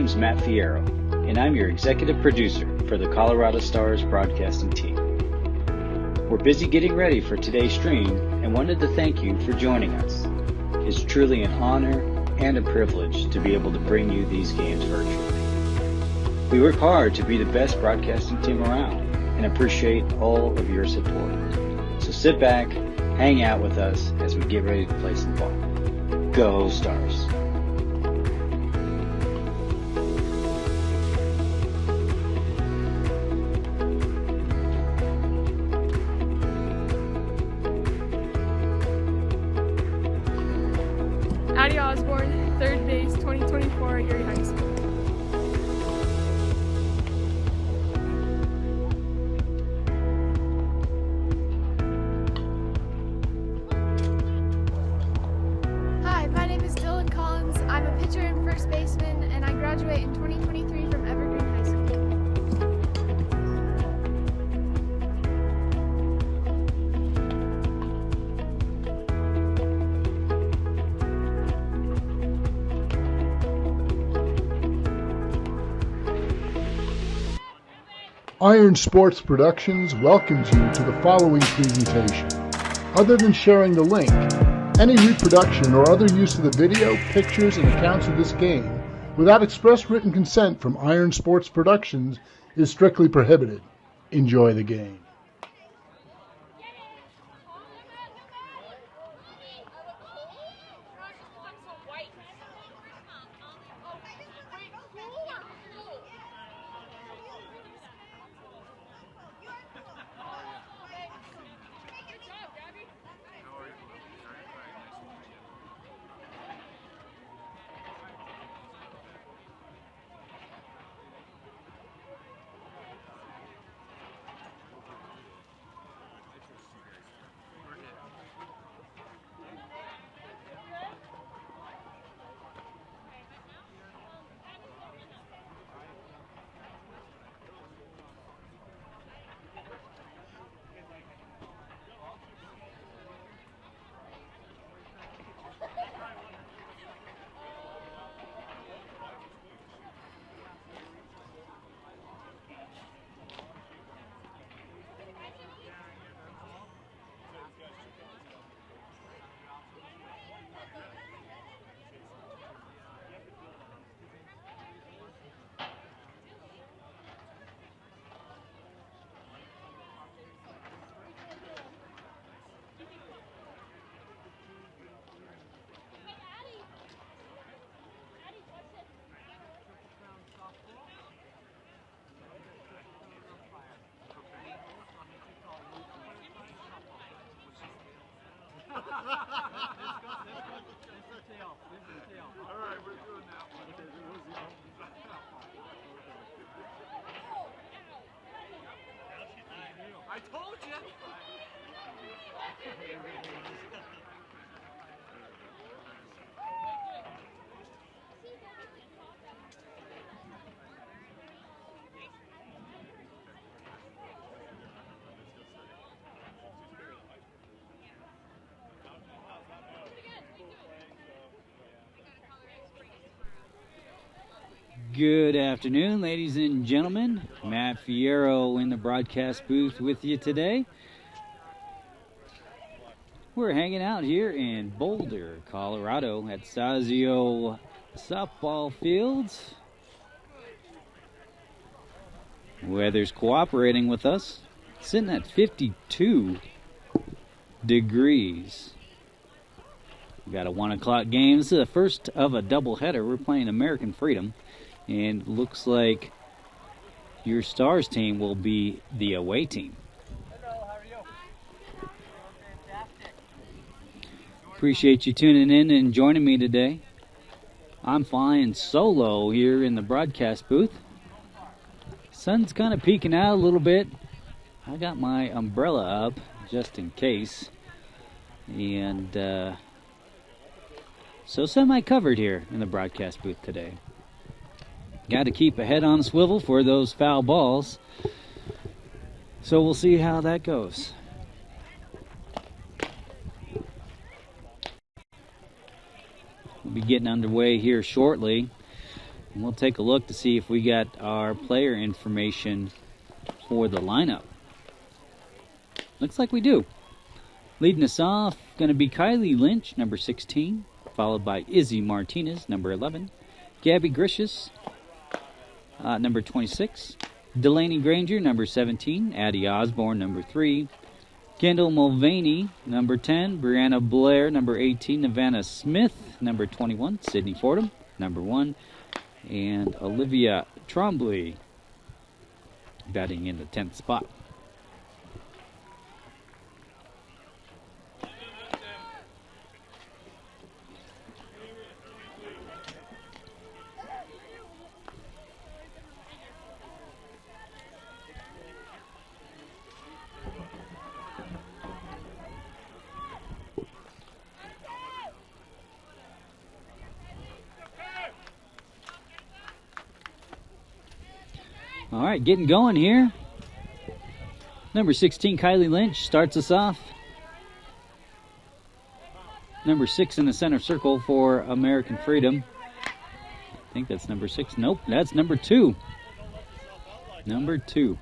name's Matt Fierro, and I'm your executive producer for the Colorado Stars broadcasting team. We're busy getting ready for today's stream and wanted to thank you for joining us. It's truly an honor and a privilege to be able to bring you these games virtually. We work hard to be the best broadcasting team around and appreciate all of your support. So sit back, hang out with us as we get ready to play some ball. Go Stars! Addie Osborne, 3rd base, 2024 at Erie High School. Hi, my name is Dylan Collins. I'm a pitcher and first baseman, and I graduate in 2023 from Evergreen High School. Iron Sports Productions welcomes you to the following presentation. Other than sharing the link, any reproduction or other use of the video, pictures, and accounts of this game without express written consent from Iron Sports Productions is strictly prohibited. Enjoy the game. I told you! Good afternoon, ladies and gentlemen. Matt Fierro in the broadcast booth with you today. We're hanging out here in Boulder, Colorado at Sazio softball fields. Weather's cooperating with us, sitting at 52 degrees. We got a 1 o'clock game. This is the first of a doubleheader. We're playing American Freedom. And looks like your Stars team will be the away team. Hello, how are you? Fantastic. Appreciate you tuning in and joining me today. I'm flying solo here in the broadcast booth. Sun's kind of peeking out a little bit. I got my umbrella up just in case. And so semi-covered here in the broadcast booth today. Got to keep a head on a swivel for those foul balls. So we'll see how that goes. We'll be getting underway here shortly. And we'll take a look to see if we got our player information for the lineup. Looks like we do. Leading us off, going to be Kylie Lynch, number 16, followed by Izzy Martinez, number 11, Gabby Gricius, number 26, Delaney Granger, number 17, Addie Osborne, number 3, Kendall Mulvaney, number 10, Breanna Blair, number 18, Nevada Smith, number 21, Sydney Fordham, number 1, and Olivia Trombley, batting in the 10th spot. All right, getting going here. Number 16, Kylie Lynch, starts us off. Number 6 in the center circle for American Freedom. I think that's number 6. Nope, that's number 2. Number 2.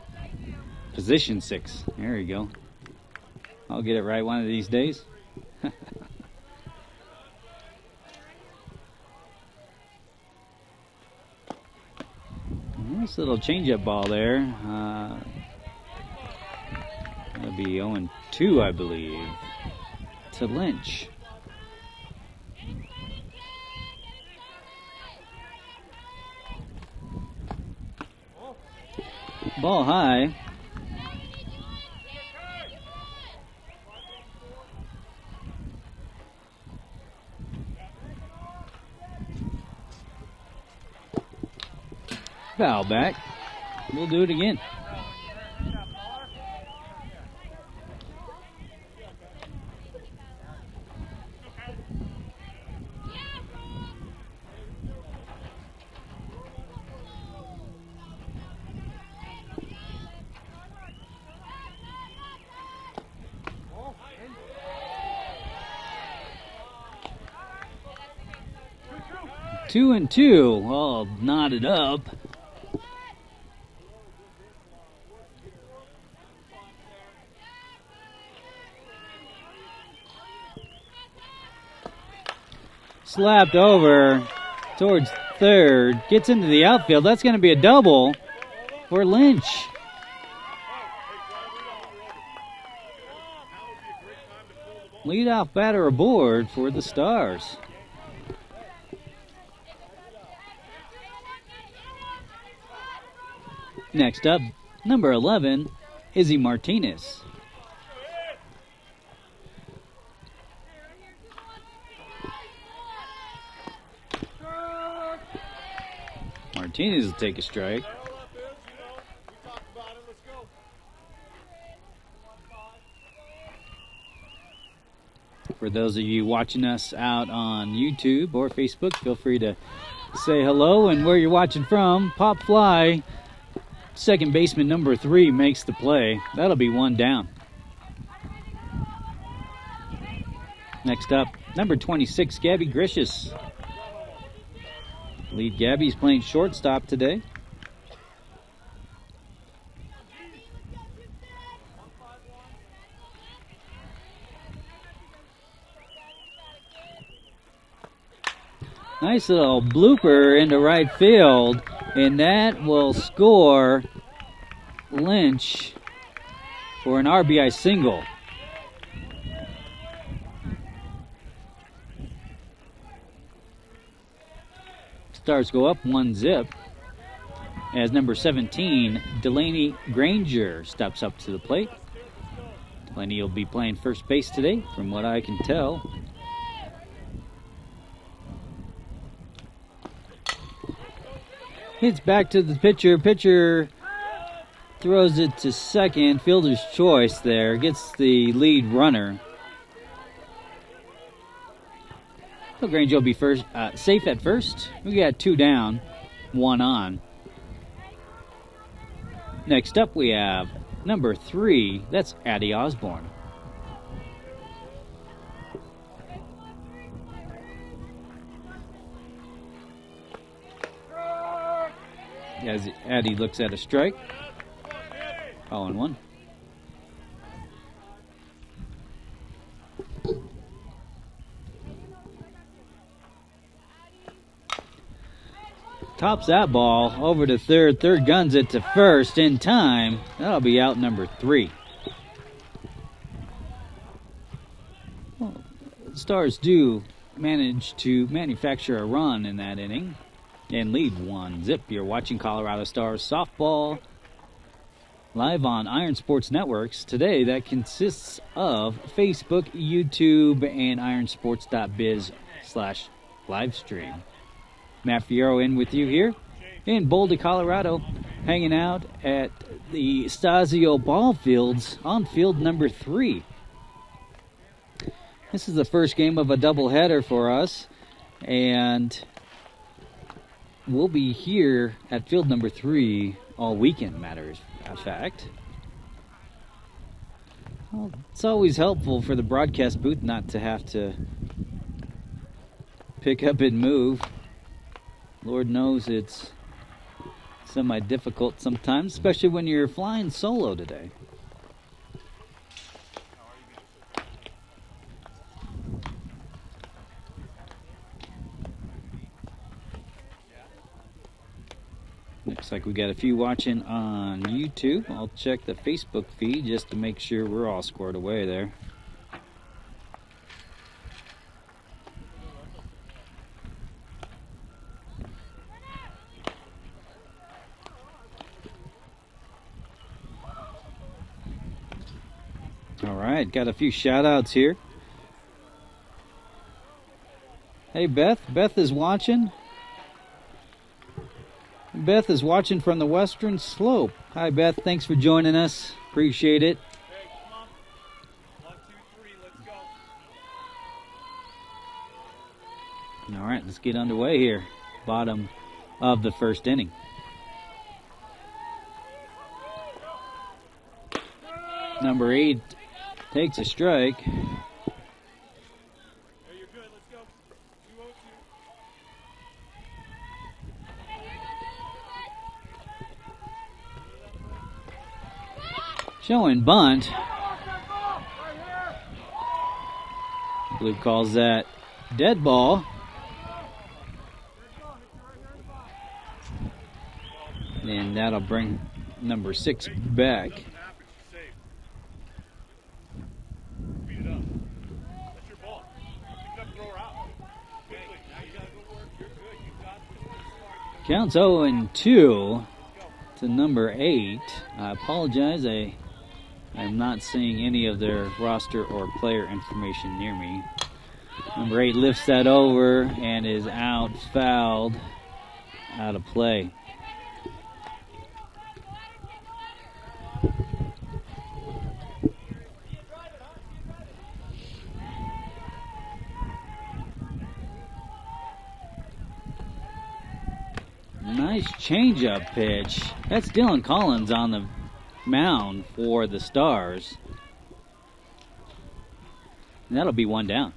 Position 6. There you go. I'll get it right one of these days. Nice little change-up ball there. That'll be 0-2, I believe, to Lynch. Ball high. Foul back. We'll do it again. Two and two, all knotted up. Slapped over towards third, gets into the outfield. That's going to be a double for Lynch. Leadoff batter aboard for the Stars. Next up, number 11, Izzy Martinez. Martinez will take a strike. For those of you watching us out on YouTube or Facebook, feel free to say hello and where you're watching from. Pop fly. Second baseman number 3 makes the play. That'll be one down. Next up, number 26, Gabby Gricius. Lead Gabby's playing shortstop today. Nice little blooper into right field, and that will score Lynch for an RBI single. Stars go up 1-0 as number 17, Delaney Granger, steps up to the plate. Delaney will be playing first base today, from what I can tell. Hits back to the pitcher. Pitcher throws it to second. Fielder's choice there. Gets the lead runner. So Granger will be first, safe at first. We got 2 down, 1 on. Next up we have number 3. That's Addie Osborne. as Addie looks at a strike. Calling one. Tops that ball over to third. Third guns it to first in time. That'll be out number 3. Well, the Stars do manage to manufacture a run in that inning and lead 1-0. You're watching Colorado Stars softball live on Iron Sports Networks. Today that consists of Facebook, YouTube, and ironsports.biz/livestream. Matt Fierro in with you here in Boulder, Colorado, hanging out at the Stasio Ball Fields on field number 3. This is the first game of a doubleheader for us, and we'll be here at field number 3 all weekend, matter of fact. Well, it's always helpful for the broadcast booth not to have to pick up and move. Lord knows it's semi-difficult sometimes, especially when you're flying solo today. Looks like we got a few watching on YouTube. I'll check the Facebook feed just to make sure we're all squared away there. All right, got a few shout outs here. Hey Beth, Beth is watching. Beth is watching from the Western Slope. Hi Beth, thanks for joining us. Appreciate it. Hey, come on. 1, 2, 3, let's go. All right, let's get underway here. Bottom of the first inning. Number 8 takes a strike. Hey, you're good. Let's go. 2-0-2. Showing bunt. Blue calls that dead ball. And that'll bring number 6 back. Counts 0-2 to number 8. I apologize, I'm not seeing any of their roster or player information near me. Number 8 lifts that over and is out, fouled, out of play. Nice changeup pitch. That's Dylan Collins on the mound for the Stars. And that'll be 1 down.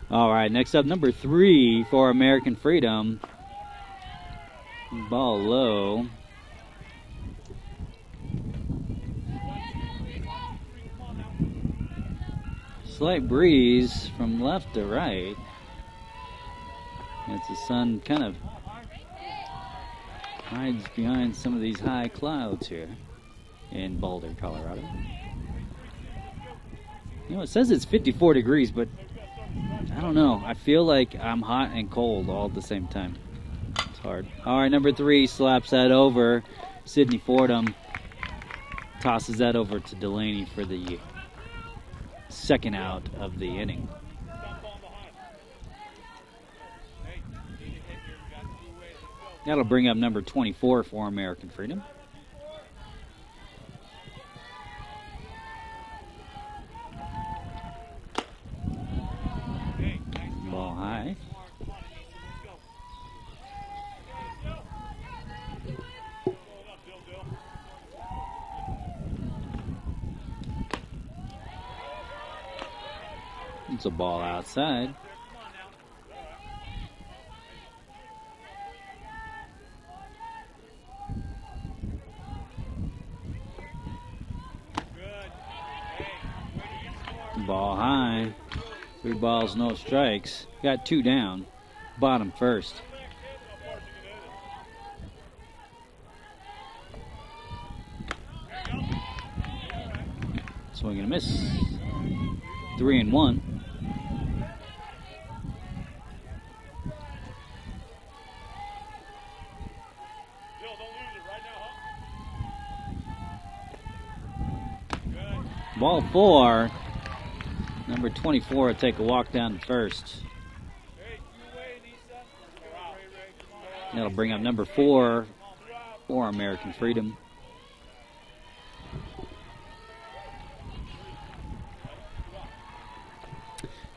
All right, next up, number 3 for American Freedom. Ball low. Slight breeze from left to right. As the sun kind of hides behind some of these high clouds here in Boulder, Colorado. You know, it says it's 54 degrees, but I don't know. I feel like I'm hot and cold all at the same time. It's hard. All right, number 3 slaps that over. Sidney Fordham tosses that over to Delaney for the second out of the inning. That'll bring up number 24 for American Freedom. Ball high. It's a ball outside. Ball high. 3 balls, no strikes. Got 2 down. Bottom first. Swing and a miss. 3-1. Ball 4. Number 24 will take a walk down to first. That'll bring up number 4 for American Freedom.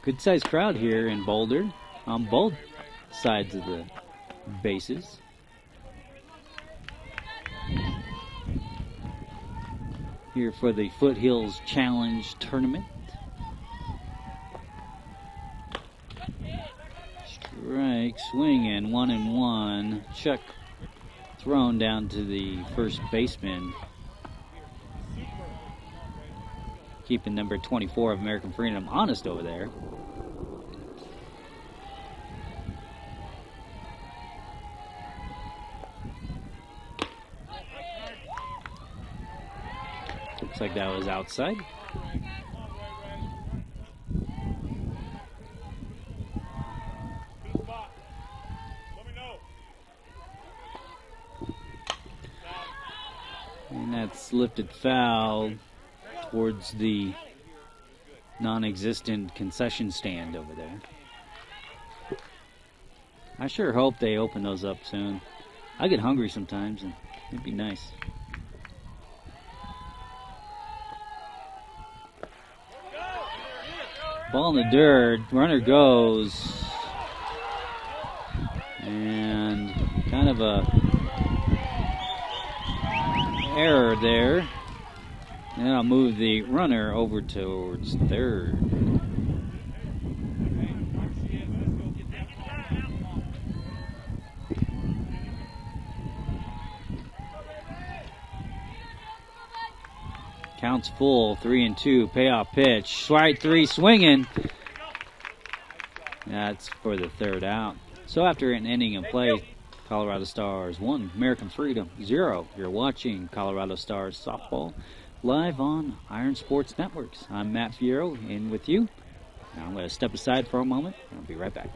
Good sized crowd here in Boulder on both sides of the bases. Here for the Foothills Challenge Tournament. Strike, swing, and 1-1. Chuck thrown down to the first baseman. Keeping number 24 of American Freedom honest over there. Looks like that was outside. And that's lifted foul towards the non-existent concession stand over there. I sure hope they open those up soon. I get hungry sometimes, and it'd be nice. Ball in the dirt, runner goes, and kind of a error there. And I'll move the runner over towards third. Counts full, 3-2, payoff pitch. Strike 3, swinging. That's for the third out. So after an inning of play, Colorado Stars 1, American Freedom 0. You're watching Colorado Stars softball live on Iron Sports Networks. I'm Matt Fierro in with you. Now I'm going to step aside for a moment, and I'll be right back.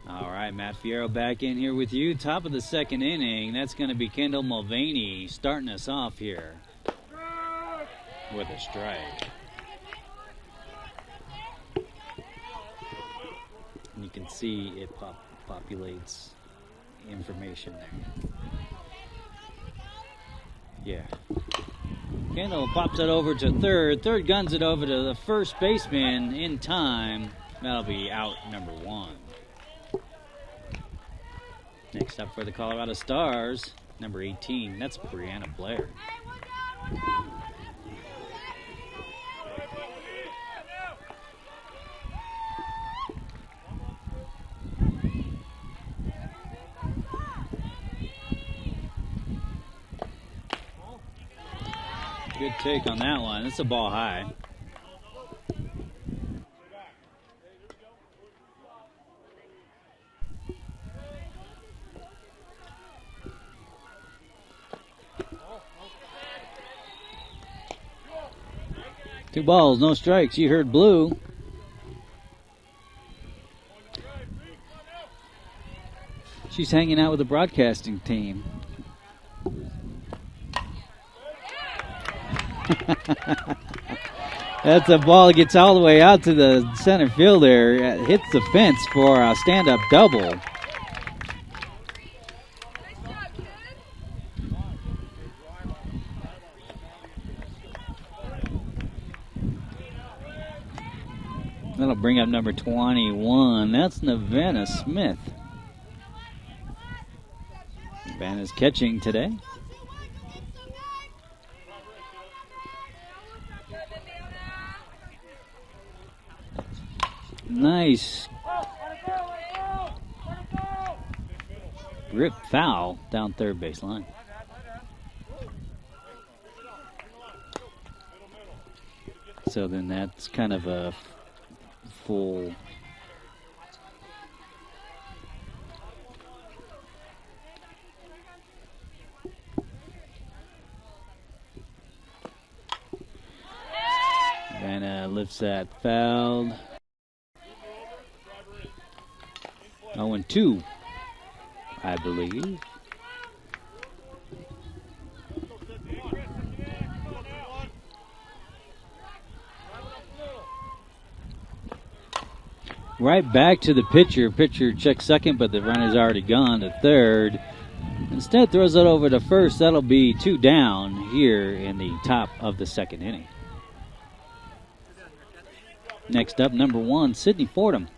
All right, Matt Fierro back in here with you. Top of the second inning. That's going to be Kendall Mulvaney starting us off here with a strike. And you can see it populates information there. Yeah. Kendall pops it over to third. Third guns it over to the first baseman in time. That'll be out number 1. Next up for the Colorado Stars, number 18, that's Breanna Blair. Good take on that one. It's a ball high. Two balls, no strikes. You heard blue. She's hanging out with the broadcasting team. That's a ball that gets all the way out to the center field there. It hits the fence for a stand-up double. That'll bring up number 21. That's Nevada Smith. Nevada's catching today. Nice grip foul down third base line. So then that's kind of a full Vanna lifts that fouled. 0-2, I believe. Right back to the pitcher. Pitcher checks second, but the runner's already gone to third. Instead, throws it over to first. That'll be 2 down here in the top of the second inning. Next up, number 1, Sydney Fordham.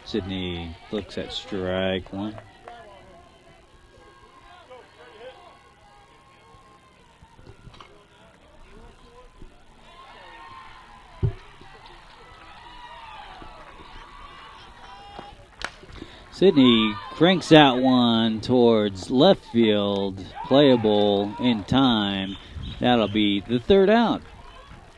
Sydney looks at strike one. Sydney cranks out one towards left field, playable in time. That'll be the 3rd out.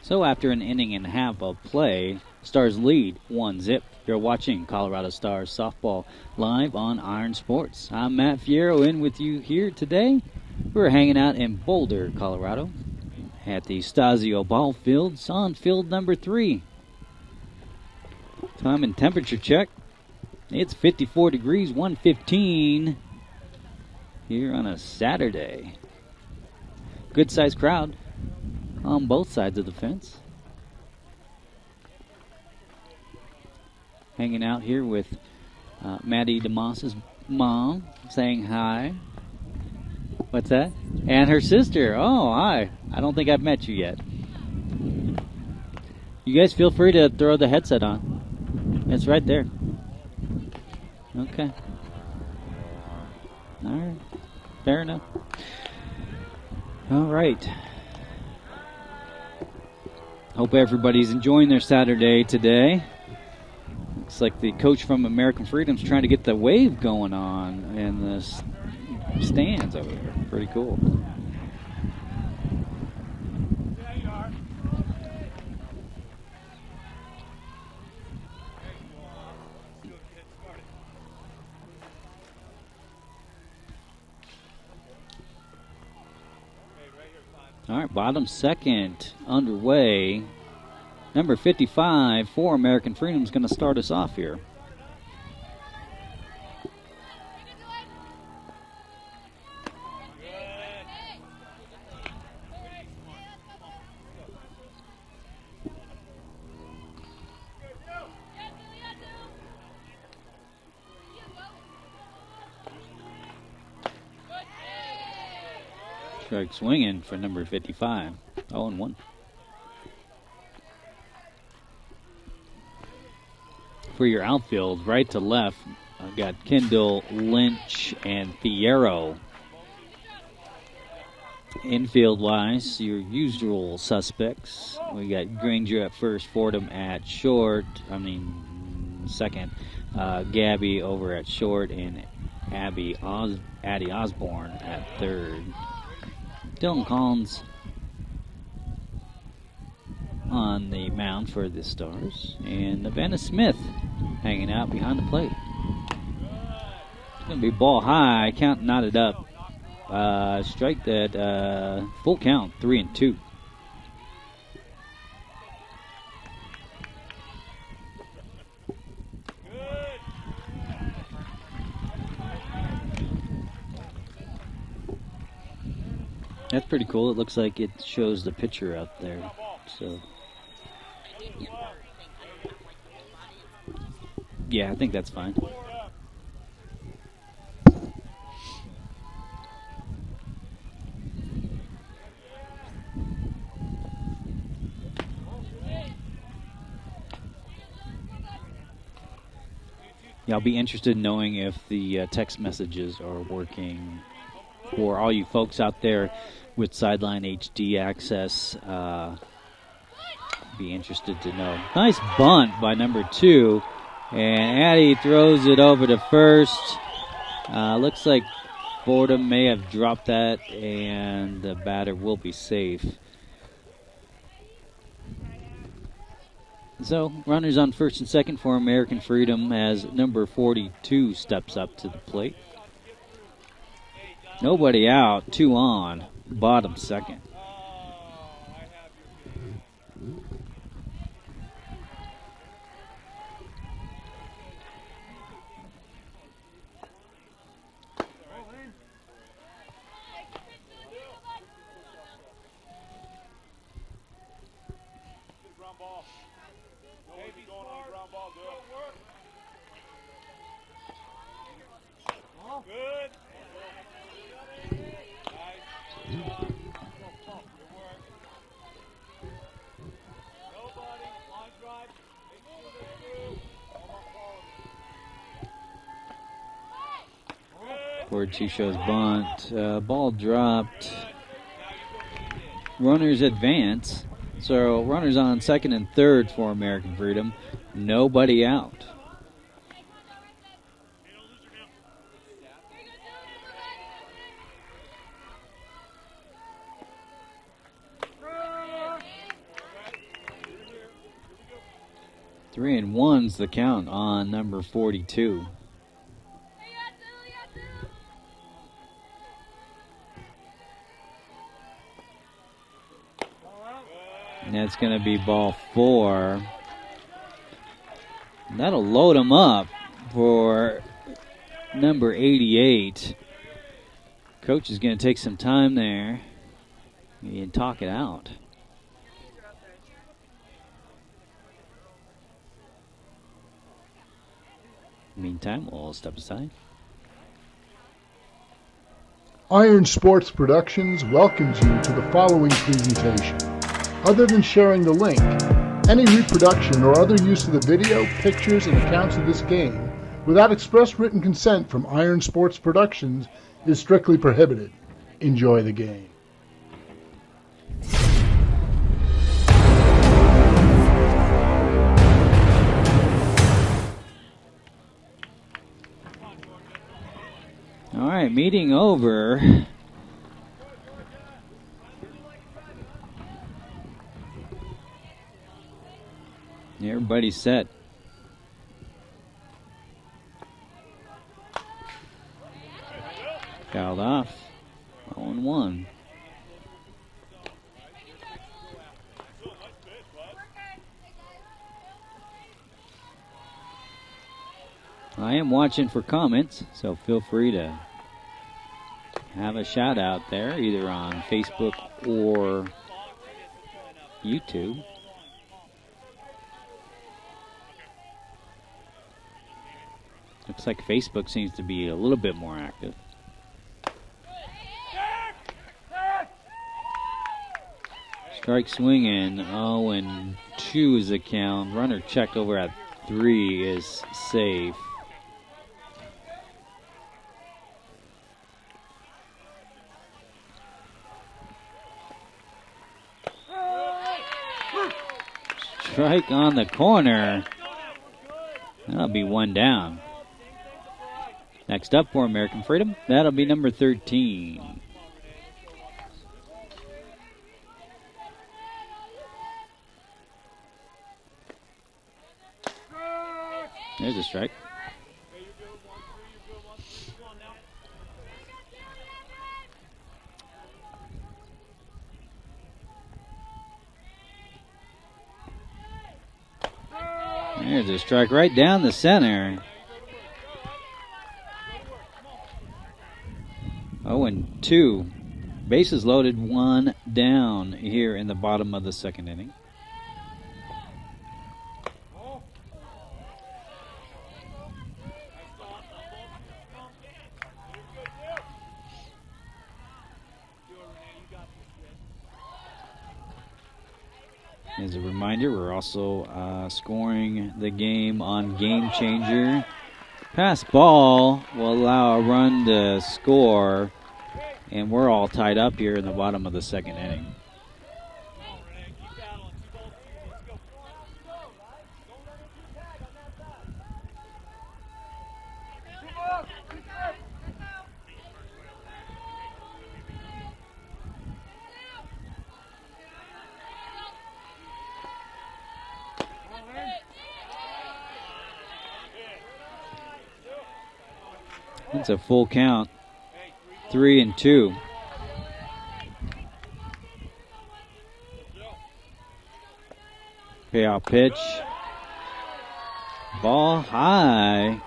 So after an inning and a half of play, Stars lead 1-0. You're watching Colorado Stars softball live on Iron Sports. I'm Matt Fierro in with you here today. We're hanging out in Boulder, Colorado at the Stasio Ball Fields on field number 3. Time and temperature check. It's 54 degrees, 115 here on a Saturday. Good sized crowd on both sides of the fence. Hanging out here with Maddie DeMoss's mom, saying hi. What's that? And her sister. Oh, hi. I don't think I've met you yet. You guys feel free to throw the headset on. It's right there. Okay. All right. Fair enough. All right. Hope everybody's enjoying their Saturday today. Looks like the coach from American Freedom's trying to get the wave going on in the stands over there. Pretty cool. All right, bottom second underway. Number 55 for American Freedom is going to start us off here. Strike swinging for number 55. 0-1. For your outfield, right to left, I've got Kendall, Lynch, and Fierro. Infield-wise, your usual suspects. We got Granger at first, Fordham at second. Gabby over at short, and Addie Osborne at third. Dylan Collins on the mound for the Stars, and Vanna Smith hanging out behind the plate. It's going to be ball high, count knotted up. Strike that full count, 3-2. That's pretty cool. It looks like it shows the pitcher out there. So, yeah, I think that's fine. Yeah, I'll be interested in knowing if the text messages are working for all you folks out there with Sideline HD access. Be interested to know. Nice bunt by number 2, and Addie throws it over to first. Looks like Fordham may have dropped that, and the batter will be safe. So, runners on first and second for American Freedom as number 42 steps up to the plate. Nobody out, 2 on, bottom second. Board 2 shows bunt. Ball dropped. Runners advance. So runners on second and third for American Freedom. Nobody out. Three and one's the count on number 42. And that's going to be ball 4. That'll load him up for number 88. Coach is going to take some time there and talk it out. Meantime, we'll step aside. Iron Sports Productions welcomes you to the following presentation. Other than sharing the link, any reproduction or other use of the video, pictures, and accounts of this game without express written consent from Iron Sports Productions is strictly prohibited. Enjoy the game. All right, meeting over. Everybody's set. Fouled off. 0-1. I am watching for comments, so feel free to have a shout out there, either on Facebook or YouTube. Looks like Facebook seems to be a little bit more active. Strike swinging. 0-2 is the count. Runner checked over at 3 is safe. Strike on the corner. That'll be 1 down. Next up for American Freedom, that'll be number 13. There's a strike. There's a strike right down the center. 0-2. Bases loaded, 1 down here in the bottom of the second inning. As a reminder, we're also scoring the game on Game Changer. Pass ball will allow a run to score, and we're all tied up here in the bottom of the second inning. It's a full count. 3-2. Payoff pitch. Ball high.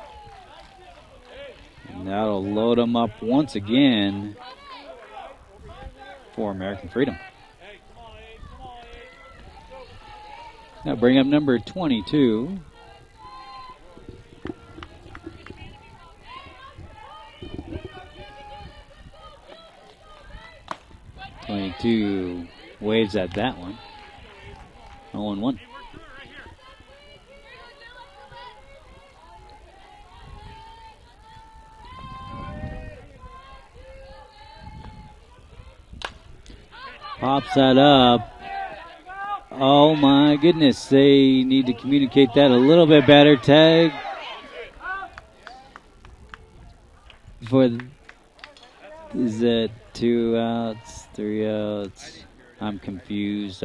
And that'll load them up once again for American Freedom. Now bring up number 22. Waves at that one. 0-1. Pops that up. Oh my goodness, they need to communicate that a little bit better. Tag for, is that 2 outs, 3 outs? I'm confused.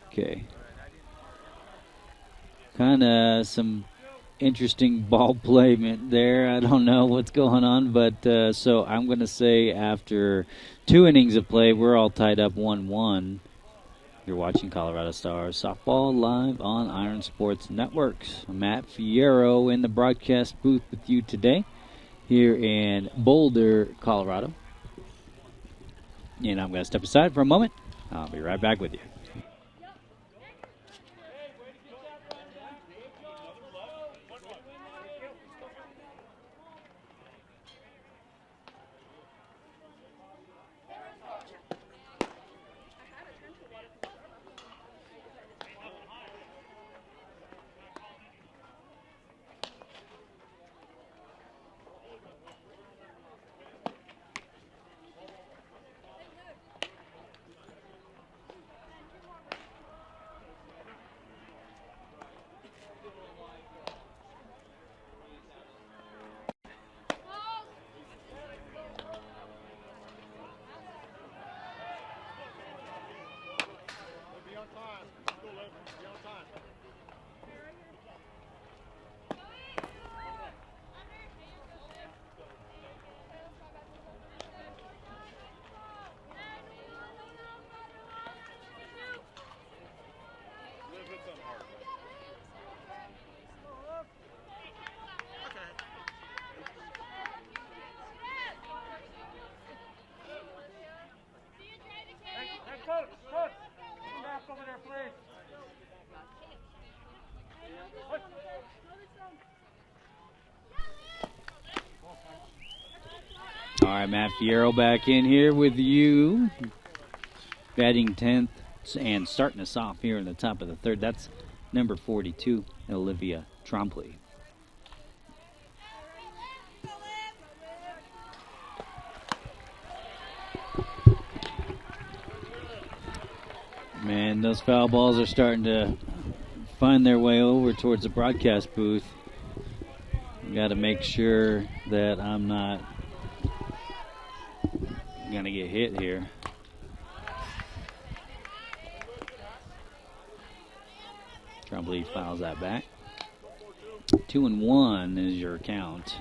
Okay. Kind of some interesting ball placement there. I don't know what's going on, but so I'm going to say after 2 innings of play, we're all tied up 1-1. You're watching Colorado Stars Softball live on Iron Sports Networks. Matt Fierro in the broadcast booth with you today here in Boulder, Colorado. And I'm going to step aside for a moment. I'll be right back with you. All right, Matt Fierro back in here with you. batting 10th and starting us off here in the top of the third. That's number 42, Olivia Trombley. Man, those foul balls are starting to find their way over towards the broadcast booth. Got to make sure that I'm not going to get hit here. Trombley fouls that back. 2-1 is your count.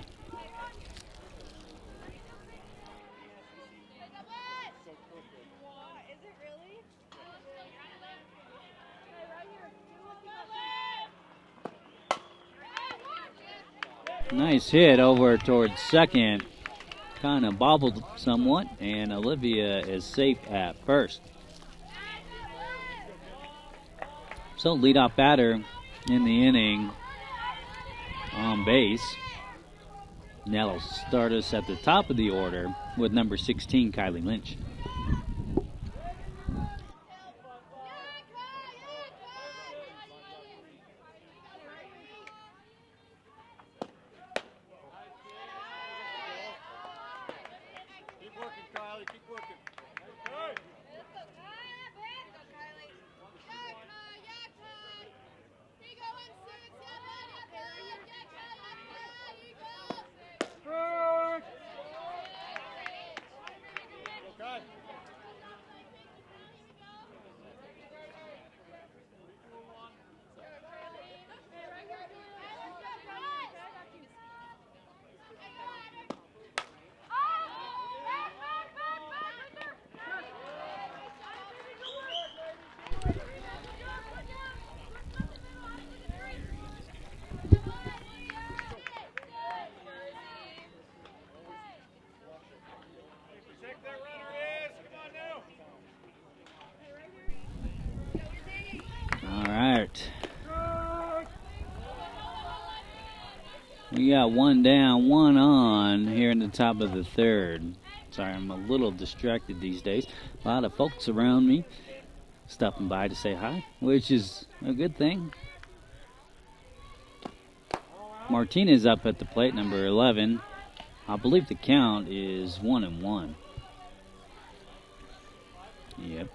Nice hit over towards second. Kind of bobbled somewhat, and Olivia is safe at first. So leadoff batter in the inning on base. That'll start us at the top of the order with number 16, Kylie Lynch. We got one down, one on here in the top of the third. Sorry, I'm a little distracted these days. A lot of folks around me stopping by to say hi, which is a good thing. Martinez up at the plate, number 11. I believe the count is 1-1. Yep.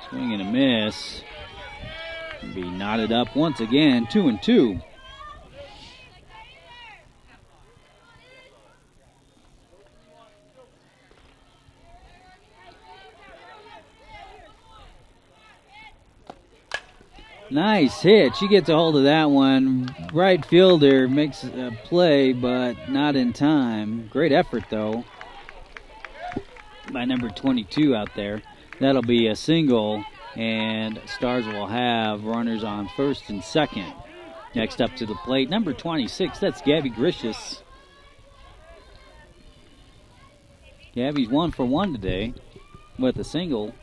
Swing and a miss. Be knotted up once again, 2-2. Nice hit. She gets a hold of that one. Right fielder makes a play, but not in time. Great effort, though, by number 22 out there. That'll be a single, and Stars will have runners on first and second. Next up to the plate, number 26, that's Gabby Gricius. Gabby's 1 for 1 today with a single.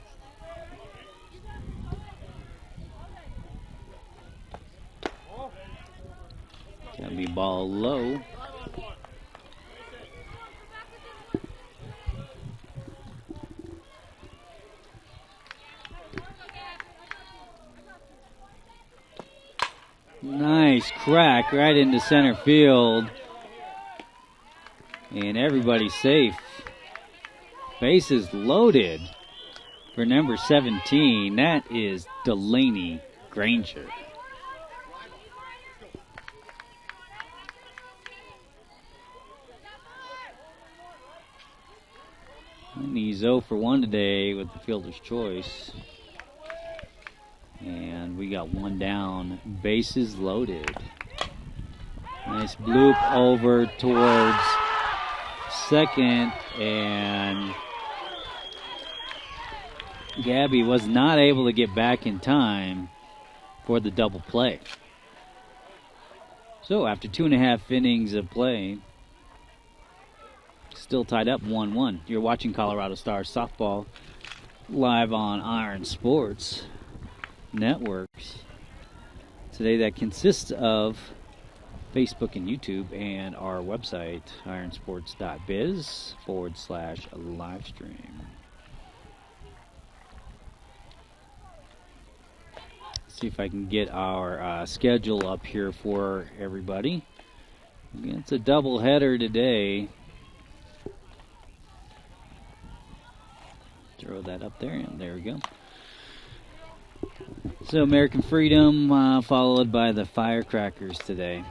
Gotta be ball low. Nice crack right into center field. And everybody's safe. Bases loaded for number 17. That is Delaney Granger. And he's 0 for 1 today with the fielder's choice. And we got one down, bases loaded. Nice bloop over towards second, and Gabby was not able to get back in time for the double play. So after 2.5 innings of play, still tied up 1-1. You're watching Colorado Stars softball live on Iron Sports Networks. Today that consists of Facebook and YouTube and our website, ironsports.biz/livestream. See if I can get our schedule up here for everybody. It's a double header today. Throw that up there, and there we go. So American Freedom followed by the Firecrackers today.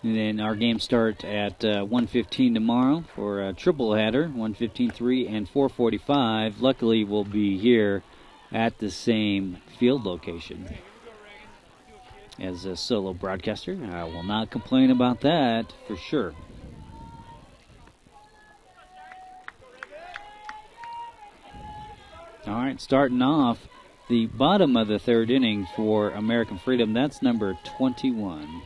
And then our games start at 1:15 tomorrow for a triple header, 1:15, 3, and 4:45. Luckily, we'll be here at the same field location as a solo broadcaster. I will not complain about that for sure. All right, starting off the bottom of the third inning for American Freedom. That's number 21.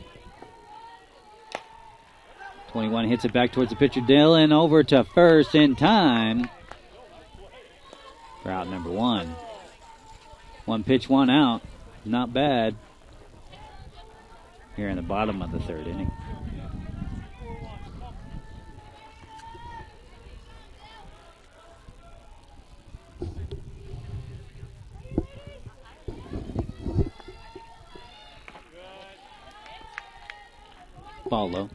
21 hits it back towards the pitcher, Dylan, over to first in time for out number 1. 1 pitch, 1 out. Not bad here in the bottom of the third inning. Ball low.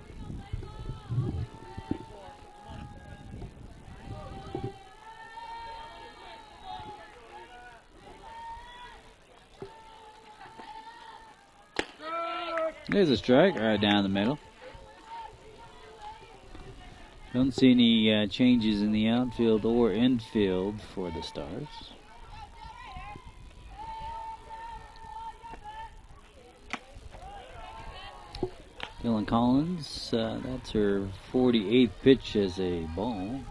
There's a strike right down the middle. Don't see any changes in the outfield or infield for the Stars. Dylan Collins, that's her 48th pitch as a ball.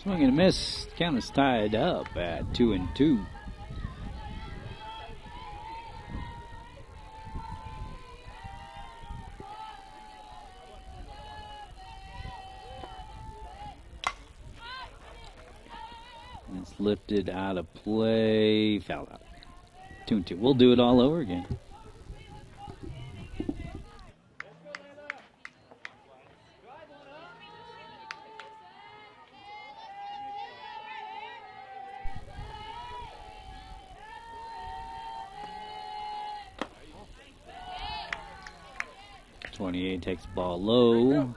Swing and a miss. Count is tied up at 2-2. It's lifted out of play. Foul out. 2-2. We'll do it all over again. Takes the ball low.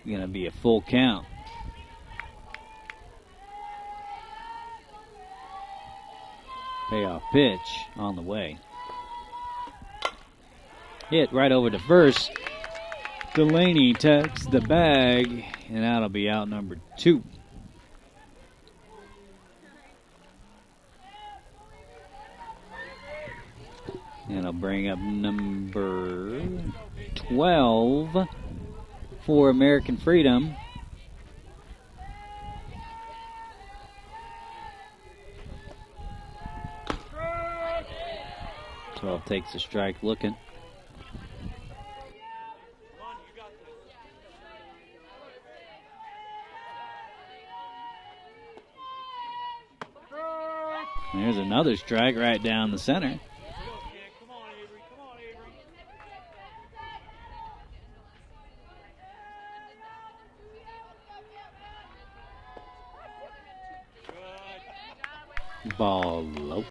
Gonna be a full count. Payoff pitch on the way. Hit right over to first. Delaney takes the bag, and that'll be out number 2. And I'll bring up number 12 for American Freedom. Twelve takes a strike looking. There's another strike right down the center. Ball low.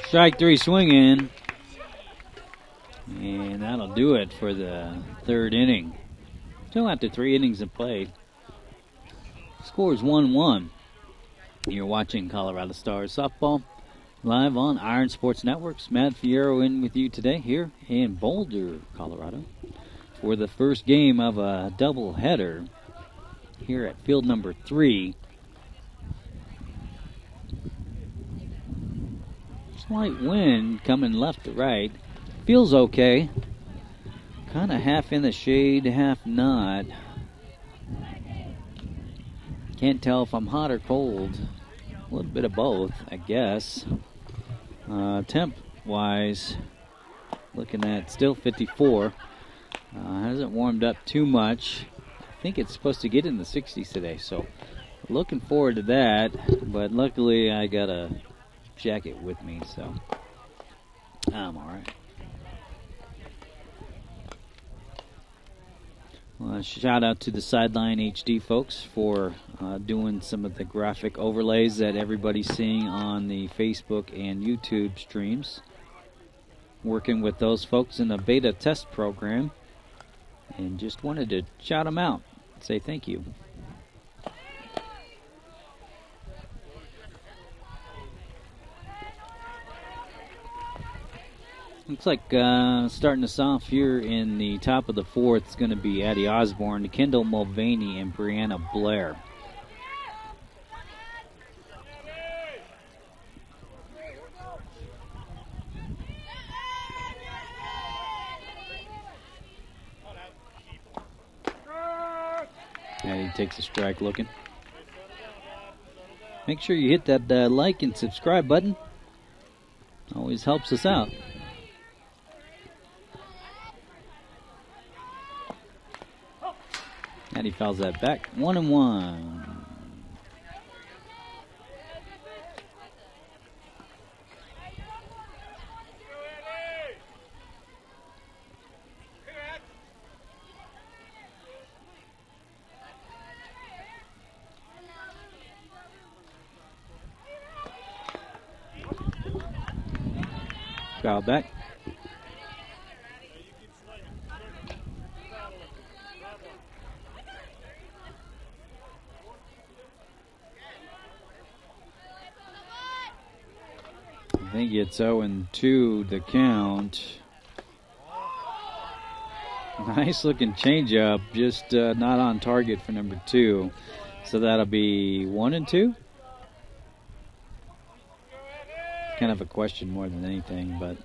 Strike 3 swinging. And that'll do it for the third inning. Still after 3 innings of play. Score is 1-1. You're watching Colorado Stars softball live on Iron Sports Networks. Matt Fierro in with you today here in Boulder, Colorado, for the first game of a doubleheader here at field number 3. Slight wind coming left to right. Feels okay. Kind of half in the shade, half not. Can't tell if I'm hot or cold. A little bit of both, I guess. Temp-wise, looking at still 54. Hasn't warmed up too much. I think it's supposed to get in the 60s today, so looking forward to that. But luckily, I got a jacket with me, so I'm all right. Shout out to the Sideline HD folks for doing some of the graphic overlays that everybody's seeing on the Facebook and YouTube streams. Working with those folks in the beta test program. And just wanted to shout them out. Say thank you. Looks like starting us off here in the top of the 4th is going to be Addie Osborne, Kendall Mulvaney, and Breanna Blair. Addie takes a strike looking. Make sure you hit that like and subscribe button. Always helps us out. Addie fouls that back. 1-1. Foul back. I think it's 0-2 the count. Nice looking changeup, just not on target for number 2. So that'll be 1-2. Kind of a question more than anything, but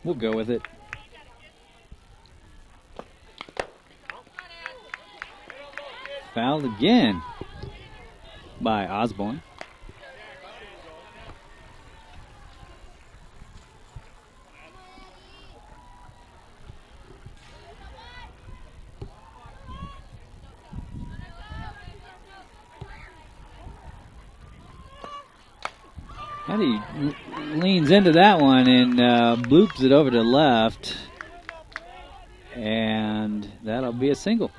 we'll go with it. Fouled again by Osborne. He leans into that one and bloops it over to left, and that'll be a single.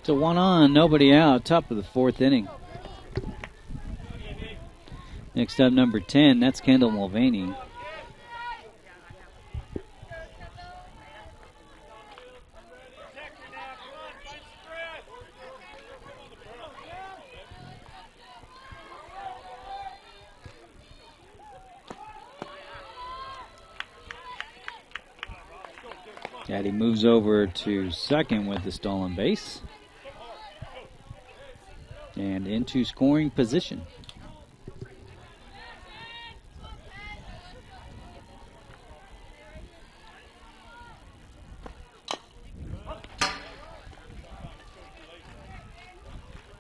It's a 1 on, nobody out, top of the 4th inning. Next up, number 10, that's Kendall Mulvaney. Addie moves over to second with the stolen base. And into scoring position.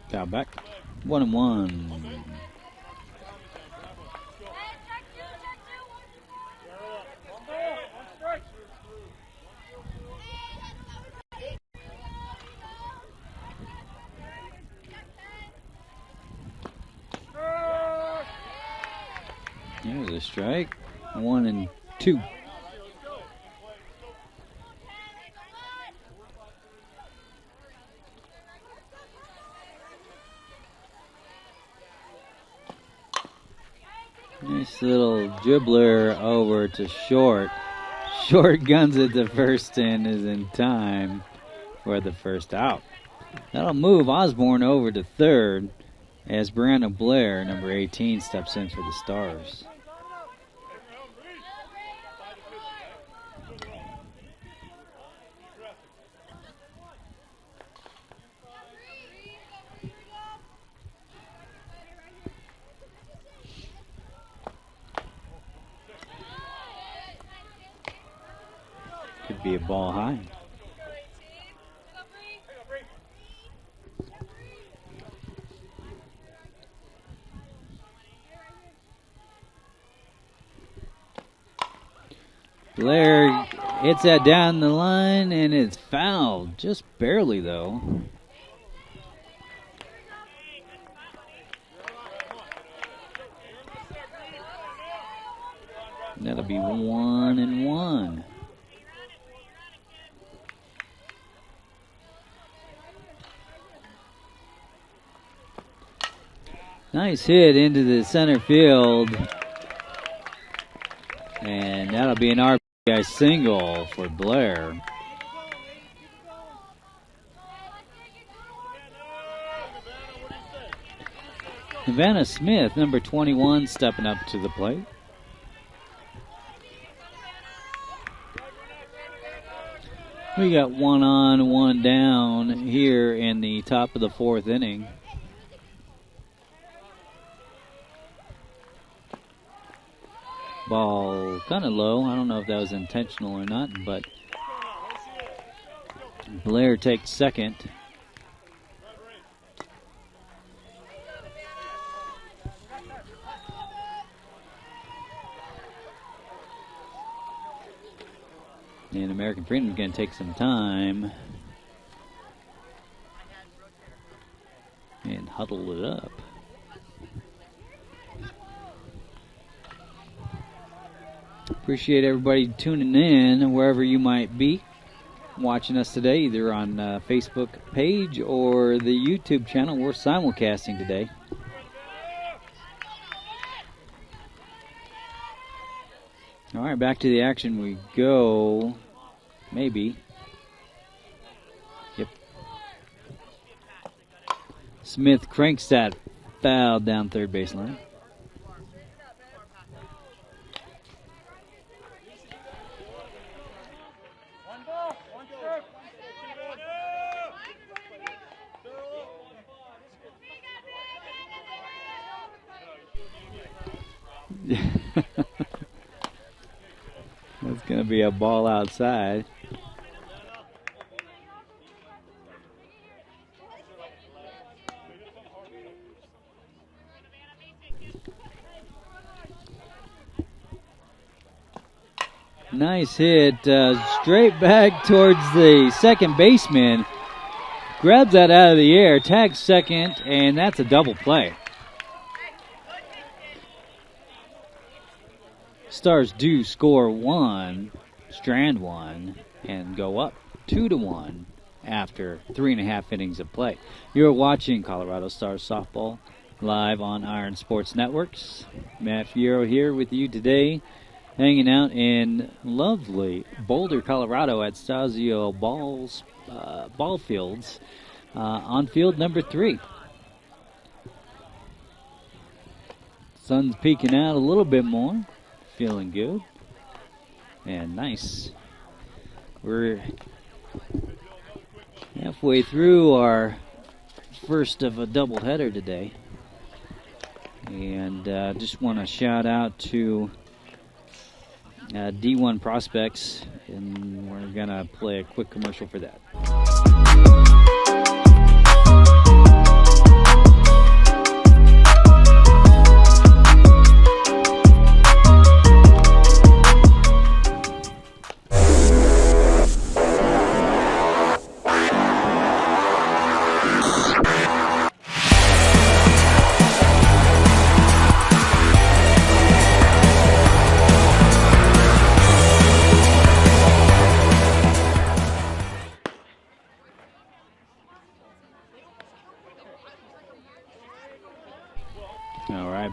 Foul back. 1-1. There's a strike. 1-2. Nice little dribbler over to short. Short guns at the first and is in time for the first out. That'll move Osborne over to third as Breanna Blair, number 18, steps in for the Stars. Could be a ball high. Blair hits that down the line, and it's fouled. Just barely, though. That'll be 1-1. Nice hit into the center field. And that'll be an RBI single for Blair. Savannah Smith, number 21, stepping up to the plate. We got 1 on, 1 down here in the top of the 4th inning. Ball kind of low. I don't know if that was intentional or not, but Blair takes second. And American Freedom's going to take some time and huddle it up. Appreciate everybody tuning in wherever you might be watching us today, either on Facebook page or the YouTube channel. We're simulcasting today. All right, back to the action we go. Maybe. Yep. Smith cranks that foul down third baseline. That's going to be a ball outside. Nice hit, straight back towards the second baseman. Grabs that out of the air, tags second, and that's a double play. Stars do score 1, strand 1, and go up 2-1 after 3.5 innings of play. You're watching Colorado Stars softball live on Iron Sports Networks. Matt Fierro here with you today, hanging out in lovely Boulder, Colorado at Stasio Ball Fields on field number 3. Sun's peeking out a little bit more. Feeling good and nice. We're halfway through our first of a doubleheader today, and just want to shout out to D1 prospects, and we're gonna play a quick commercial for that.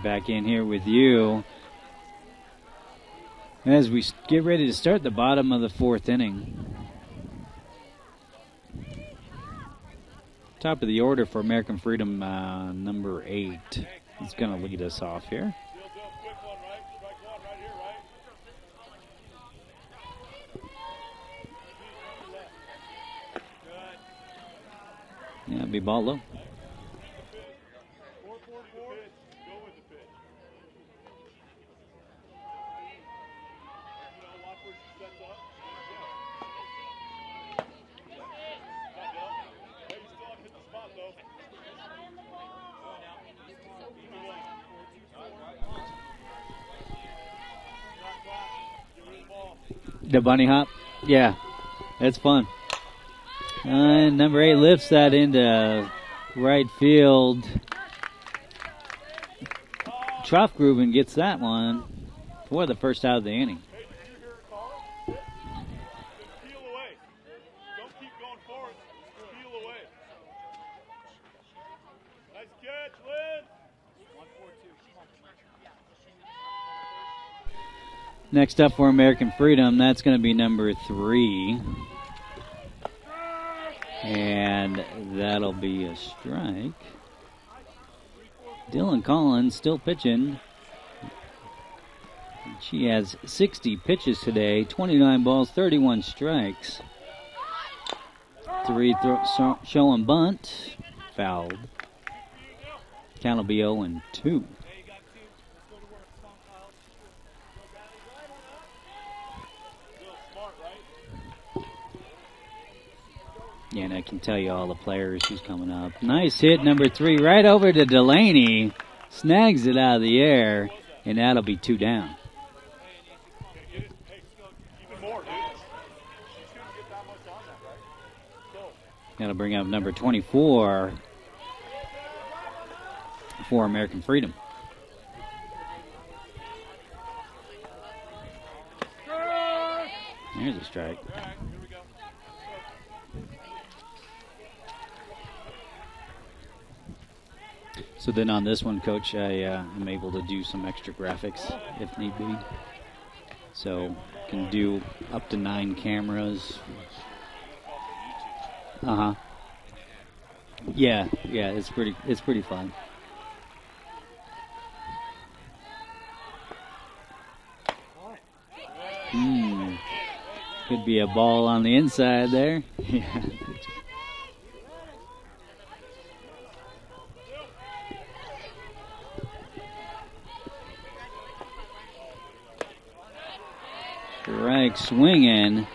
Back in here with you as we get ready to start the bottom of the 4th inning. Top of the order for American Freedom, number 8. He's going to lead us off here. Yeah, it'll be ball low. The bunny hop? Yeah, that's fun. And number 8 lifts that into right field. Trough-Gruben gets that one for the first out of the inning. Next up for American Freedom, that's going to be number 3. And that'll be a strike. Dylan Collins still pitching. She has 60 pitches today, 29 balls, 31 strikes. 3 showing bunt, fouled. Count will be 0-2. Yeah, and I can tell you all the players who's coming up. Nice hit, number 3, right over to Delaney. Snags it out of the air, and that'll be 2 down. That'll bring up number 24 for American Freedom. There's a strike. So then on this one, Coach, I am able to do some extra graphics if need be. So can do up to 9 cameras. Yeah, it's pretty fun. Could be a ball on the inside there. Yeah. Strike swinging.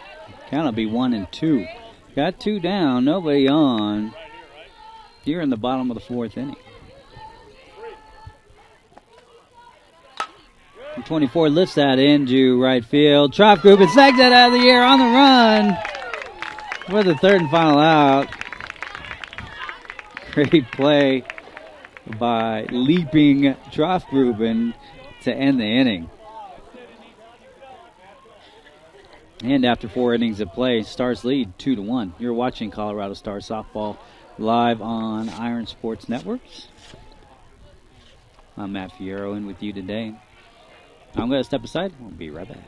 Count will be 1-2. Got 2 down, nobody on. Here in the bottom of the 4th inning. 24 lifts that into right field. Trough-Gruben snags that out of the air on the run for the 3rd and final out. Great play by leaping Trough-Gruben to end the inning. And after 4 innings of play, Stars lead 2-1. You're watching Colorado Stars softball live on Iron Sports Networks. I'm Matt Fierro in with you today. I'm going to step aside. We'll be right back.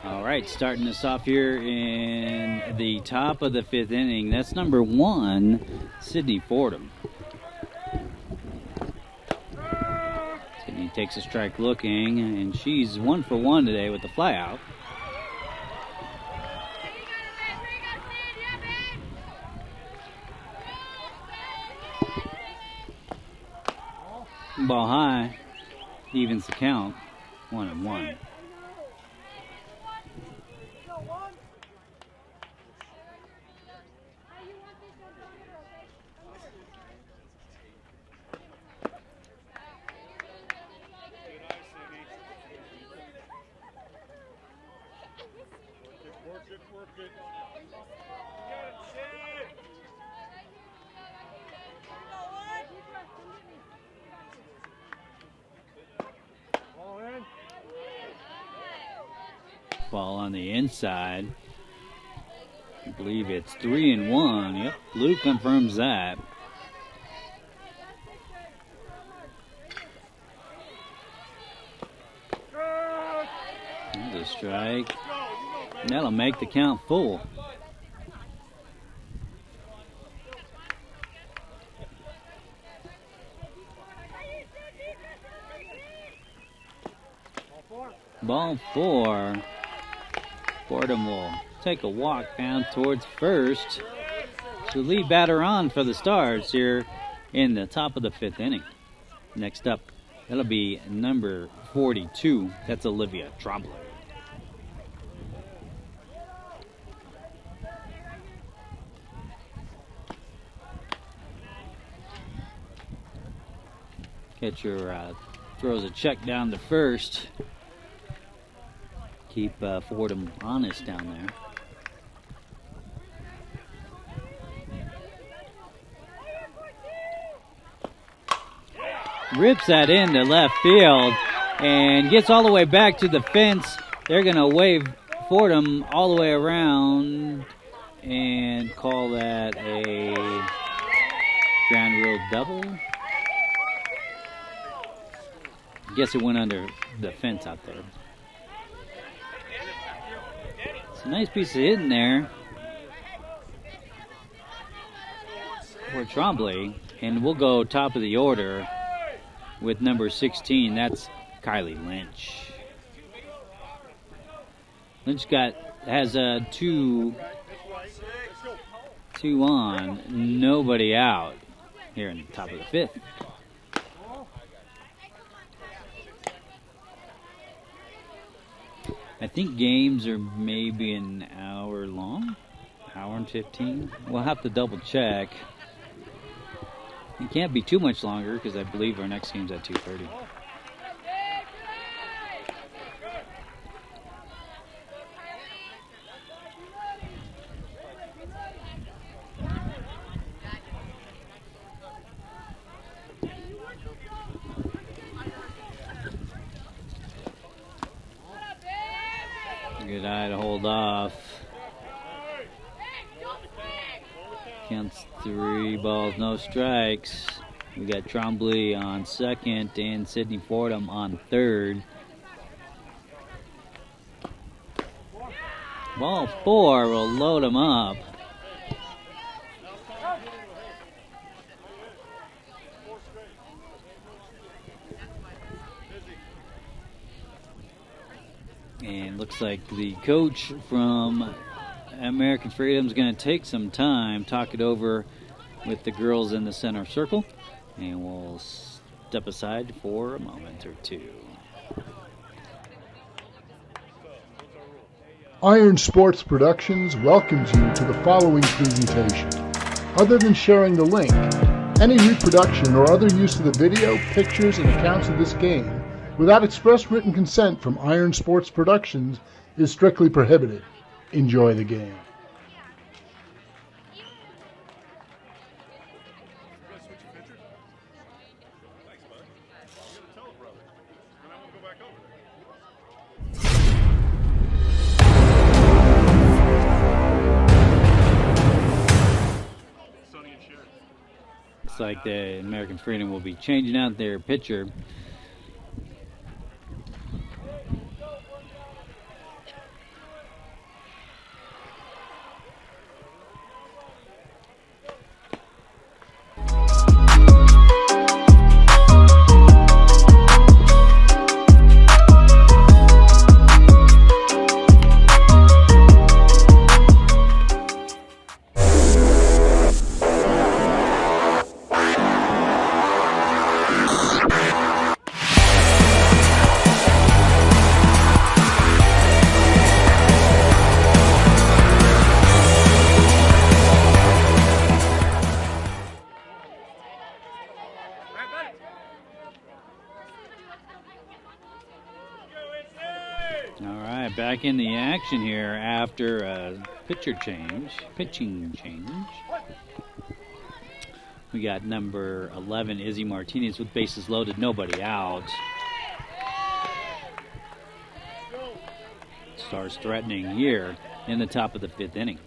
All right, starting us off here in the top of the 5th inning. That's number 1, Sydney Fordham. Sydney takes a strike looking, and she's 1 for 1 today with the flyout. Ball high. Evens the count. 1-1. Ball on the inside. I believe it's 3-1. Yep, Lou confirms that. There's a strike. That'll make the count full. Ball 4. Fordham will take a walk down towards first. The lead batter on for the Stars here in the top of the 5th inning. Next up, that'll be number 42. That's Olivia Trombley. Catcher throws a check down to first. Keep Fordham honest down there. Rips that into left field and gets all the way back to the fence. They're going to wave Fordham all the way around and call that a ground rule double. Guess it went under the fence out there. It's a nice piece of hitting there for Trombley. And we'll go top of the order with number 16. That's Kylie Lynch. Lynch has a two on, nobody out here in the top of the 5th. I think games are maybe an hour long, hour and 15. We'll have to double check. It can't be too much longer because I believe our next game's at 2:30. Good eye to hold off. Counts 3 balls, no strikes. We got Trombley on second and Sydney Fordham on third. Ball 4 will load him up. And looks like the coach from American Freedom is going to take some time, talk it over with the girls in the center circle, and we'll step aside for a moment or two. Iron Sports Productions welcomes you to the following presentation. Other than sharing the link, any reproduction or other use of the video, pictures, and accounts of this game without express written consent from Iron Sports Productions is strictly prohibited. Enjoy the game. Looks like the American Freedom will be changing out their pitcher. back in the action here after a pitching change. We got number 11, Izzy Martinez, with bases loaded, nobody out. Stars threatening here in the top of the 5th inning.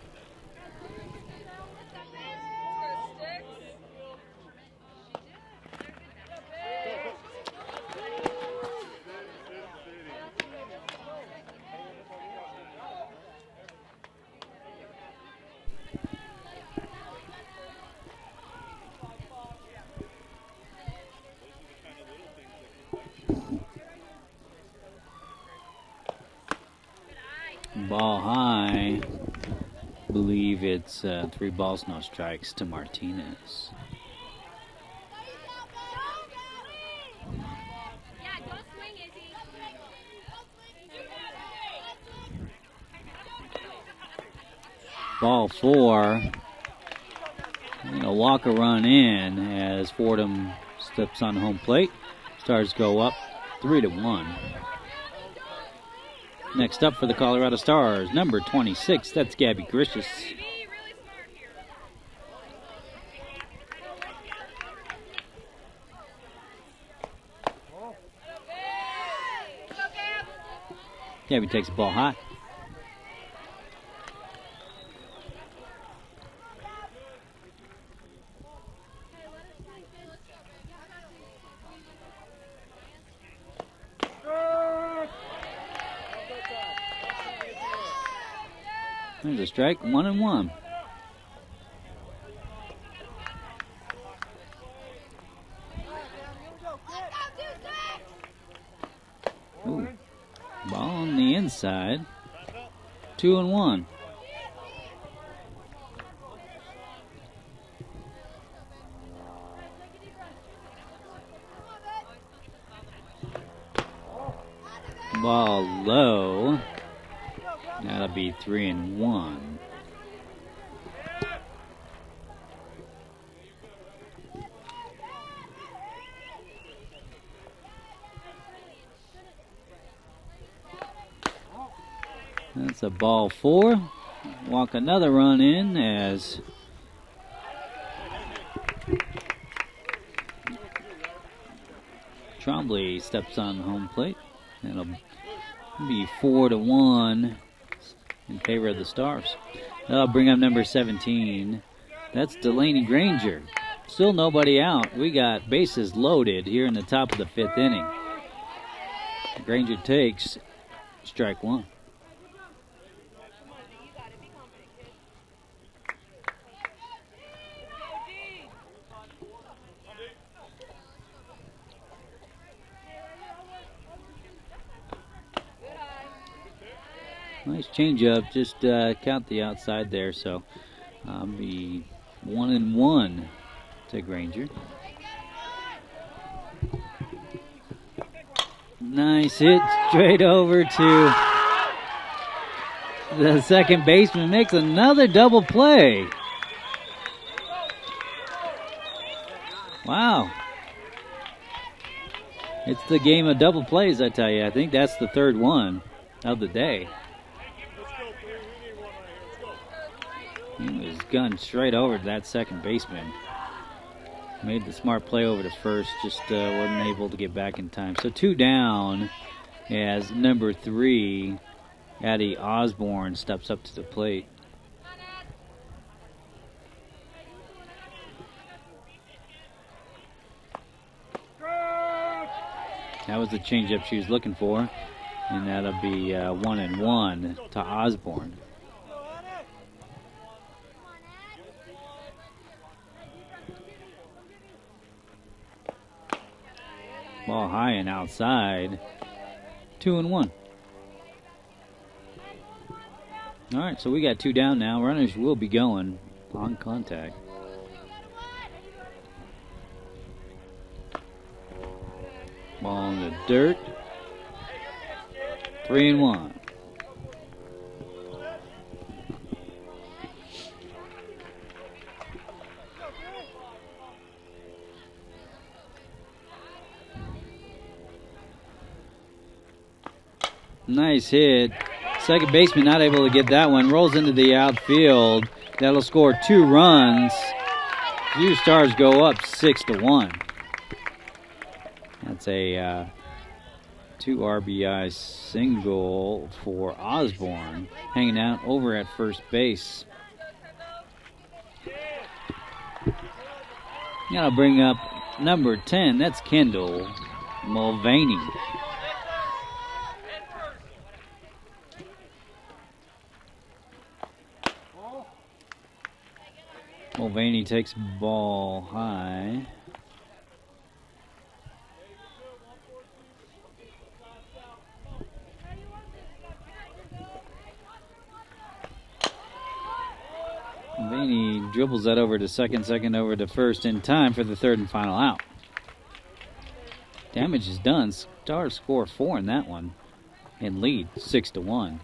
Ball high. I believe it's 3 balls, no strikes to Martinez. Ball 4. And a walk a run in as Fordham steps on home plate. Stars go up 3-1. Next up for the Colorado Stars, number 26, that's Gabby Gricius. Gabby takes the ball high. There's a strike, 1-1. Ooh. Ball on the inside. 2-1. Ball low. That'll be 3-1. That's a ball 4. Walk another run in as Trombley steps on home plate. It'll be 4-1 in favor of the Stars. That'll bring up number 17. That's Delaney Granger. Still nobody out. We got bases loaded here in the top of the 5th inning. Granger takes strike 1. Nice changeup, just count the outside there, so be 1-1 to Granger. Nice hit straight over to the second baseman, makes another double play. Wow. It's the game of double plays, I tell you. I think that's the 3rd one of the day. He was gunned straight over to that second baseman. Made the smart play over to first, just wasn't able to get back in time. So 2 down as number 3, Addie Osborne, steps up to the plate. That was the changeup she was looking for, and that'll be 1-1 to Osborne. Ball high and outside. 2-1. All right, so we got 2 down now. Runners will be going on contact. Ball in the dirt. 3-1. Nice hit Second baseman not able to get that one. Rolls into the outfield. That'll score 2 runs. Blue Stars go up 6-1. That's a 2 RBI single for Osborne, hanging out over at first base. Now I'll bring up number 10. That's Kendall Mulvaney. Mulvaney takes ball high. Mulvaney dribbles that over to second over to first in time for the third and final out. Damage is done. Stars score 4 in that one and lead 6-1.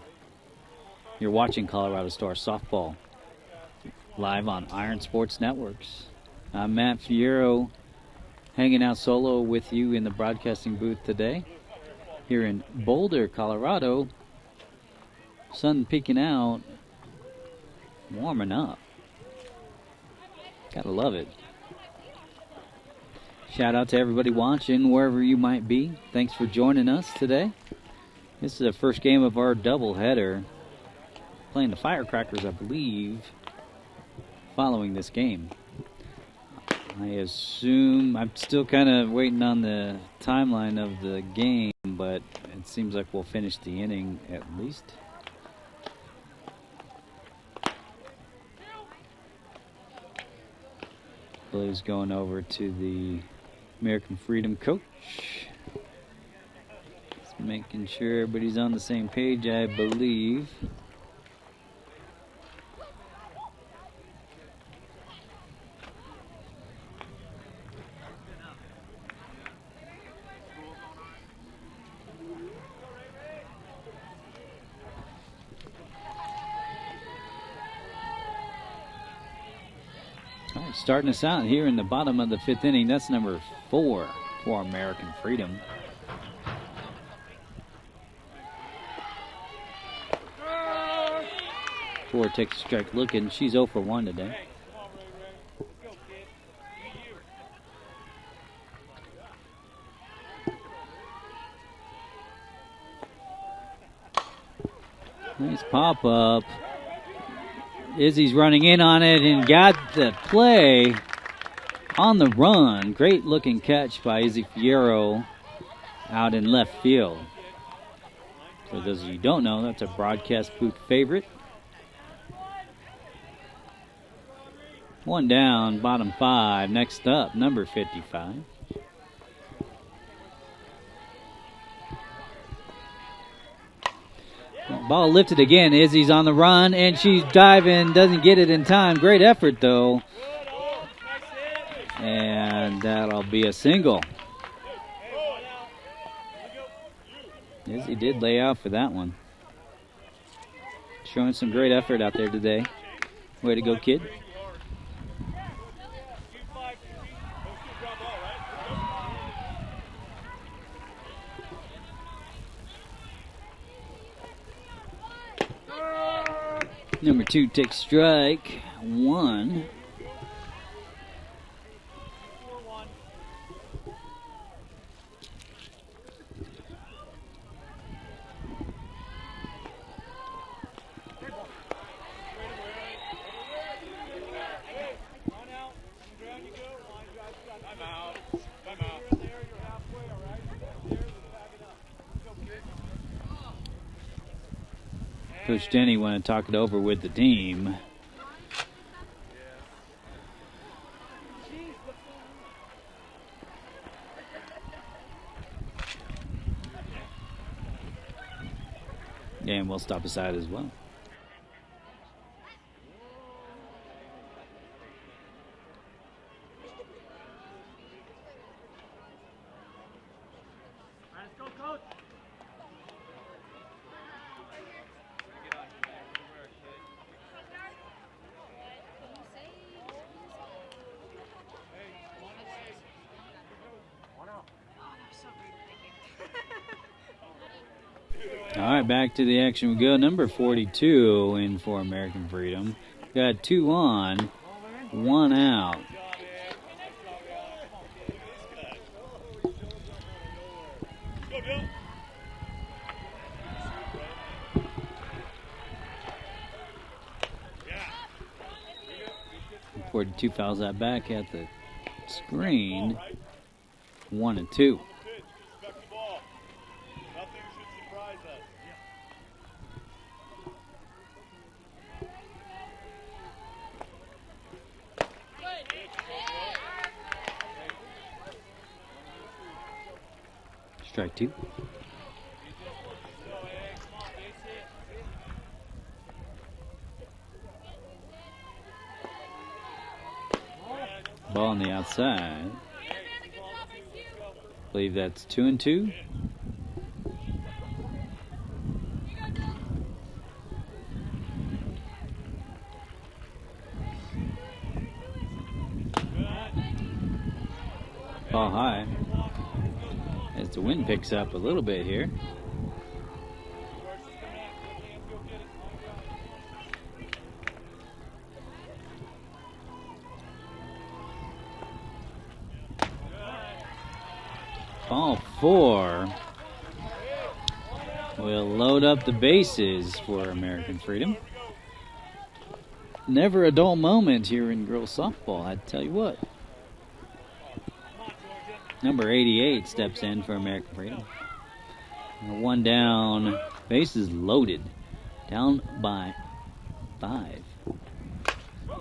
You're watching Colorado Stars softball live on Iron Sports Networks. I'm Matt Fierro, hanging out solo with you in the broadcasting booth today here in Boulder, Colorado. Sun peeking out, warming up. Gotta love it. Shout out to everybody watching wherever you might be. Thanks for joining us today. This is the first game of our doubleheader. Playing the Firecrackers, I believe, following this game. I assume, I'm still kind of waiting on the timeline of the game, but it seems like we'll finish the inning at least. Billy's going over to the American Freedom coach. Just making sure everybody's on the same page, I believe. All right, starting us out here in the bottom of the 5th inning. That's number 4 for American Freedom. Four takes a strike looking. She's 0 for 1 today. Nice pop up. Izzy's running in on it and got the play on the run. Great looking catch by Izzy Fierro out in left field. For those of you who don't know, that's a broadcast booth favorite. 1 down, bottom 5. Next up, number 55. Ball lifted again. Izzy's on the run, and she's diving. Doesn't get it in time. Great effort, though. And that'll be a single. Izzy did lay out for that one. Showing some great effort out there today. Way to go, kid. Number 2 takes strike 1. Coach Denny want to talk it over with the team. And we'll stop aside as well. Let's go, coach. All right, back to the action we go. Number 42 in for American Freedom. Got 2 on, 1 out. Go, Bill. 42 fouls that back at the screen. 1 and 2. Respect the ball. Nothing should surprise us. Strike 2. Ball on the outside. Believe that's 2 and 2. Ball high. As the wind picks up a little bit here. Ball 4 will load up the bases for American Freedom. Never a dull moment here in girls softball, I tell you what. Number 88 steps in for American Freedom. 1 down, bases loaded. Down by 5.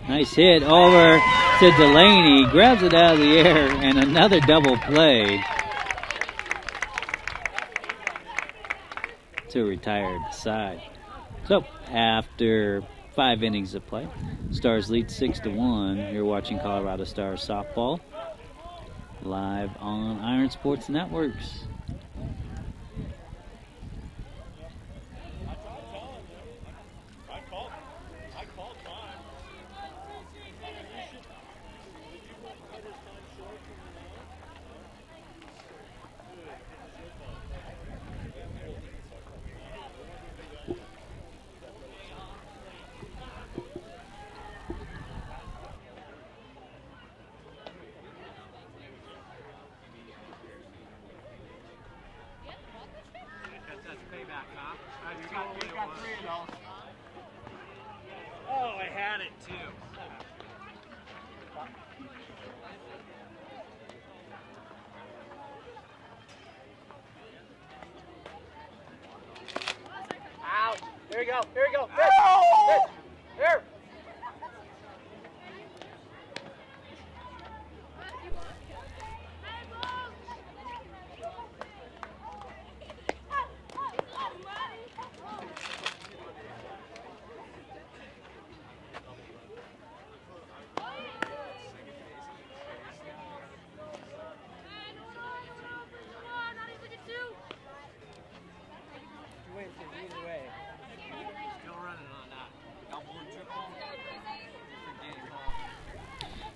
Nice hit over to Delaney. Grabs it out of the air and another double play to retire the side. So after 5 innings of play, Stars lead 6-1. You're watching Colorado Stars softball live on Iron Sports Networks. Oh, I had it too. Out. Here we go. Here we go. Here. Here.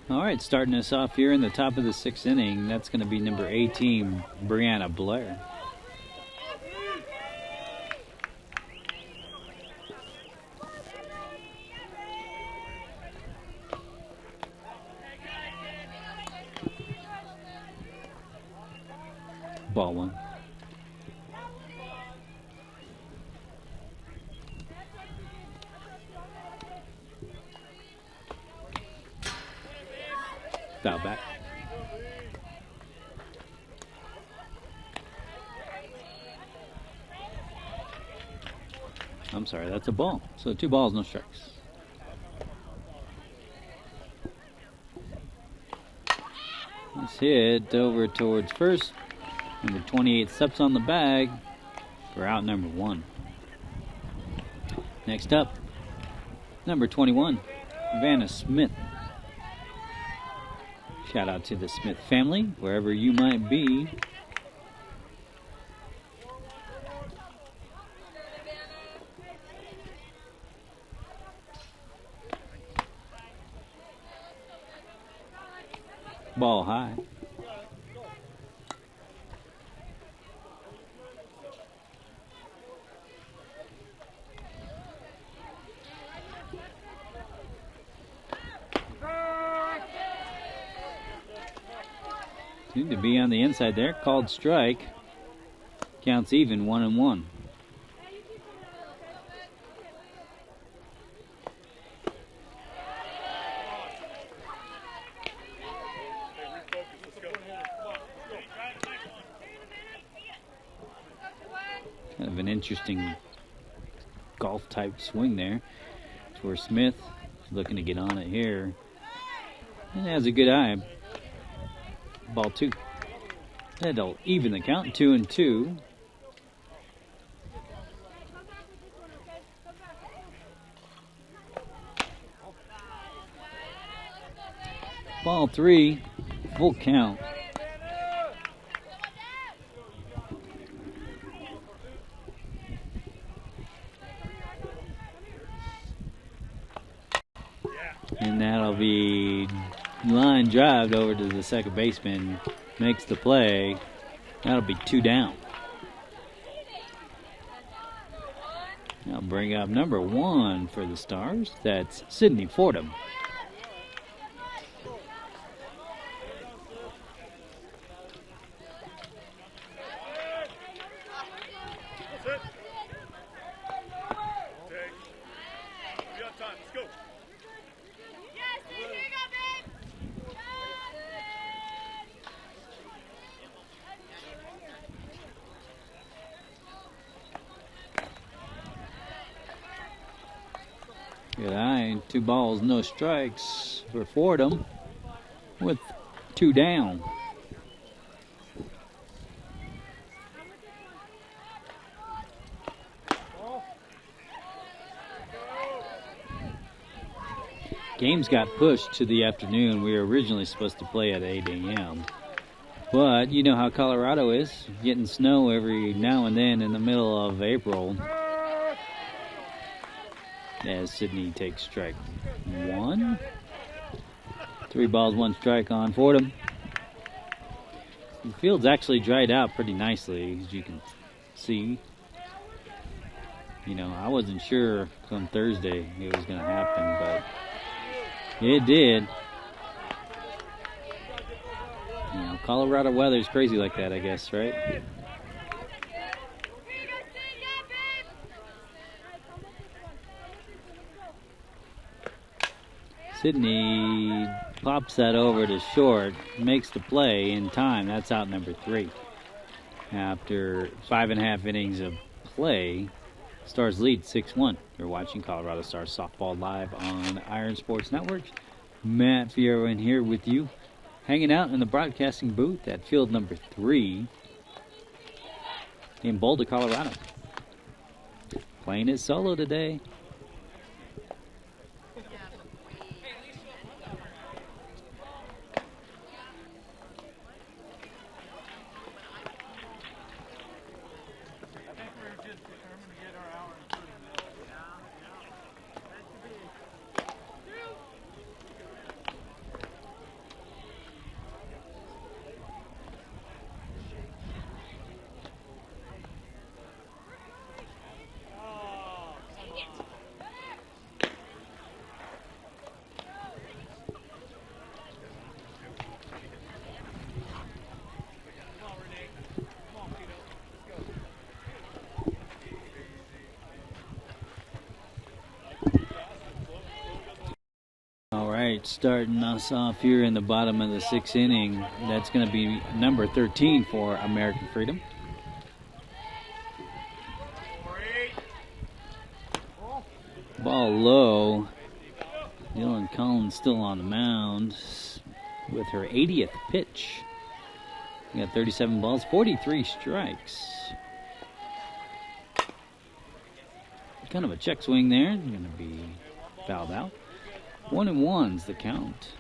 All right, starting us off here in the top of the 6th inning, that's going to be number 18, Breanna Blair. Ball 1. Foul back. I'm sorry, that's a ball. So 2 balls, no strikes. Nice hit over towards first. Number 28 steps on the bag for out number 1. Next up, number 21, Vanna Smith. Shout out to the Smith family, wherever you might be. Ball high. Seemed to be on the inside there. Called strike. Counts even, 1-1. Kind of an interesting golf type swing there. It's where Smith is looking to get on it here. And has a good eye. Ball 2. That'll even the count, 2-2. Ball 3, full count. And that'll be line drive over to the second baseman. Makes the play. That'll be 2 down. I'll bring up number 1 for the Stars. That's Sydney Fordham. Good eye, 2 balls, no strikes for Fordham with 2 down. Games got pushed to the afternoon. We were originally supposed to play at 8 a.m. But you know how Colorado is, getting snow every now and then in the middle of April. As Sydney takes strike 1. 3 balls, 1 strike on Fordham. The field's actually dried out pretty nicely, as you can see. You know, I wasn't sure on Thursday it was going to happen, but it did. You know, Colorado weather's crazy like that, I guess, right? Sydney pops that over to short, makes the play in time. That's out number 3. After 5.5 innings of play, Stars lead 6-1. You're watching Colorado Stars Softball live on Iron Sports Network. Matt Fierro in here with you, hanging out in the broadcasting booth at field number 3 in Boulder, Colorado. Playing it solo today. Starting us off here in the bottom of the 6th inning. That's going to be number 13 for American Freedom. Ball low. Dylan Collins still on the mound with her 80th pitch. We got 37 balls, 43 strikes. Kind of a check swing there. Going to be fouled out. 1-1's the count.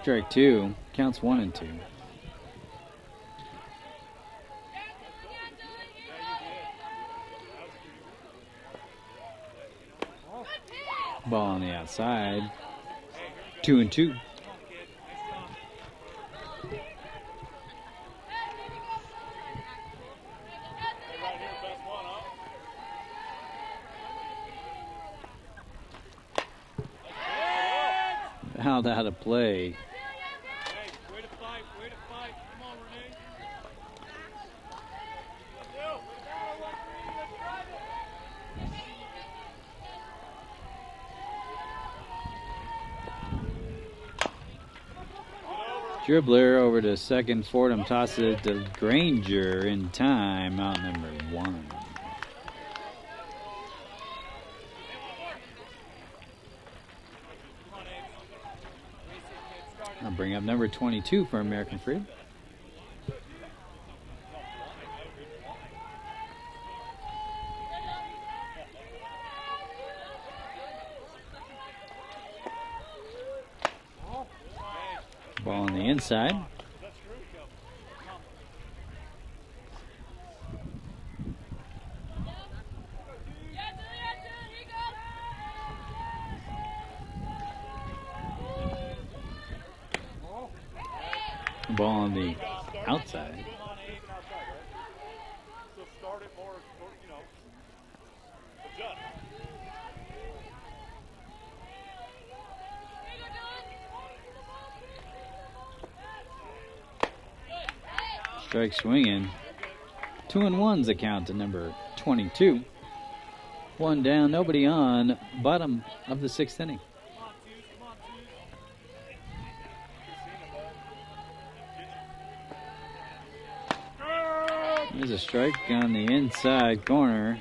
Strike 2. Counts 1-2. Ball on the outside. 2-2. fouled out of play. Hey, way to fight, way to fight. Come on, Renee. Dribbler over to second. Fordham tosses it to Granger in time. Out number 1. I'll bring up number 22 for American Freedom. Ball on the inside. Ball on the outside. So start it more, you know, adjust. Strike swinging. 2-1's the count to number 22. 1 down, nobody on. Bottom of the 6th inning. There's a strike on the inside corner.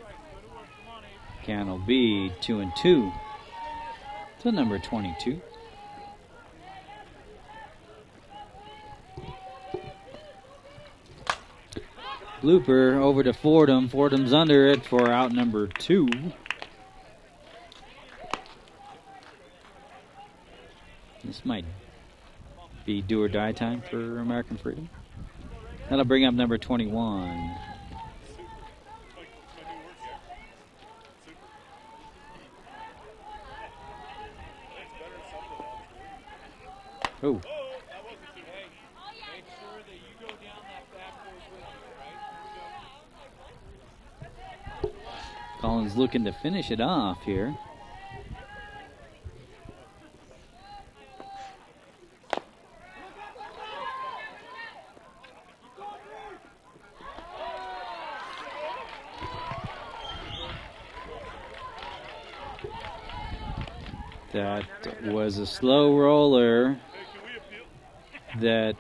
Count will be 2-2 to number 22. Blooper over to Fordham. Fordham's under it for out number 2. This might be do or die time for American Freedom. That'll bring up number 21. Oh. Collins looking to finish it off here. That was a slow roller that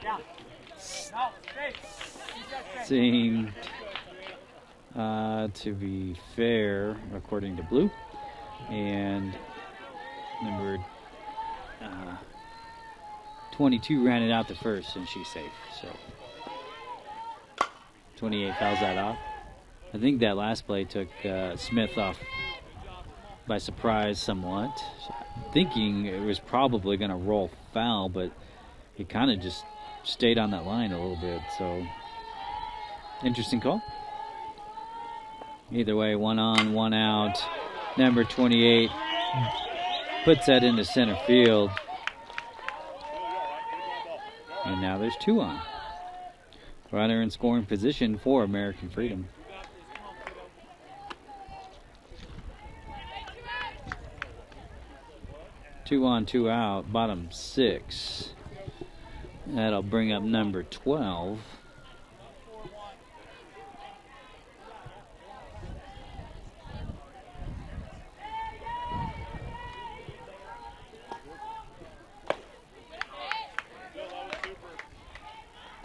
seemed to be fair, according to Blue. And number 22 ran it out to first, and she's safe. So 28 fouls that off. I think that last play took Smith off by surprise somewhat, thinking it was probably going to roll foul, but he kind of just stayed on that line a little bit. So interesting call. Either way, 1 on, 1 out. Number 28 puts that into center field. And now there's 2 on. Runner in scoring position for American Freedom. Two on, 2 out, bottom 6. That'll bring up number 12.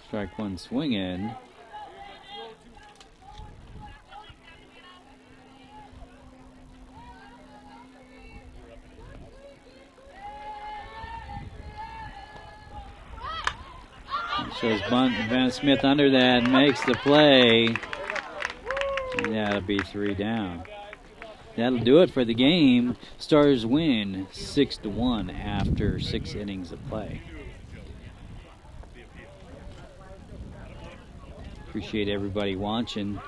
Strike 1 swinging. Shows Van Smith under that, makes the play. And that'll be 3 down. That'll do it for the game. Stars win 6-1 after 6 innings of play. Appreciate everybody watching.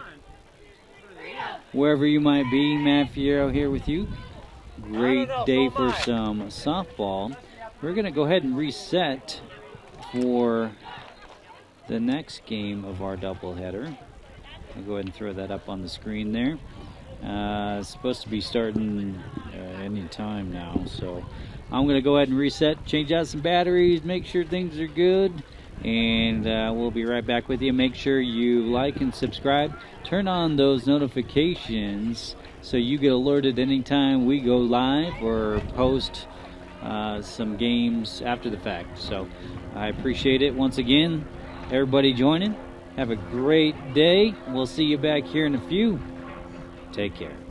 Wherever you might be, Matt Fierro here with you. Great day for some softball. We're going to go ahead and reset for the next game of our doubleheader. I'll go ahead and throw that up on the screen there. It's supposed to be starting any time now, so I'm going to go ahead and reset, change out some batteries, make sure things are good, and we'll be right back with you. Make sure you like and subscribe. Turn on those notifications so you get alerted anytime we go live or post some games after the fact. So I appreciate it once again, everybody joining. Have a great day. We'll see you back here in a few. Take care.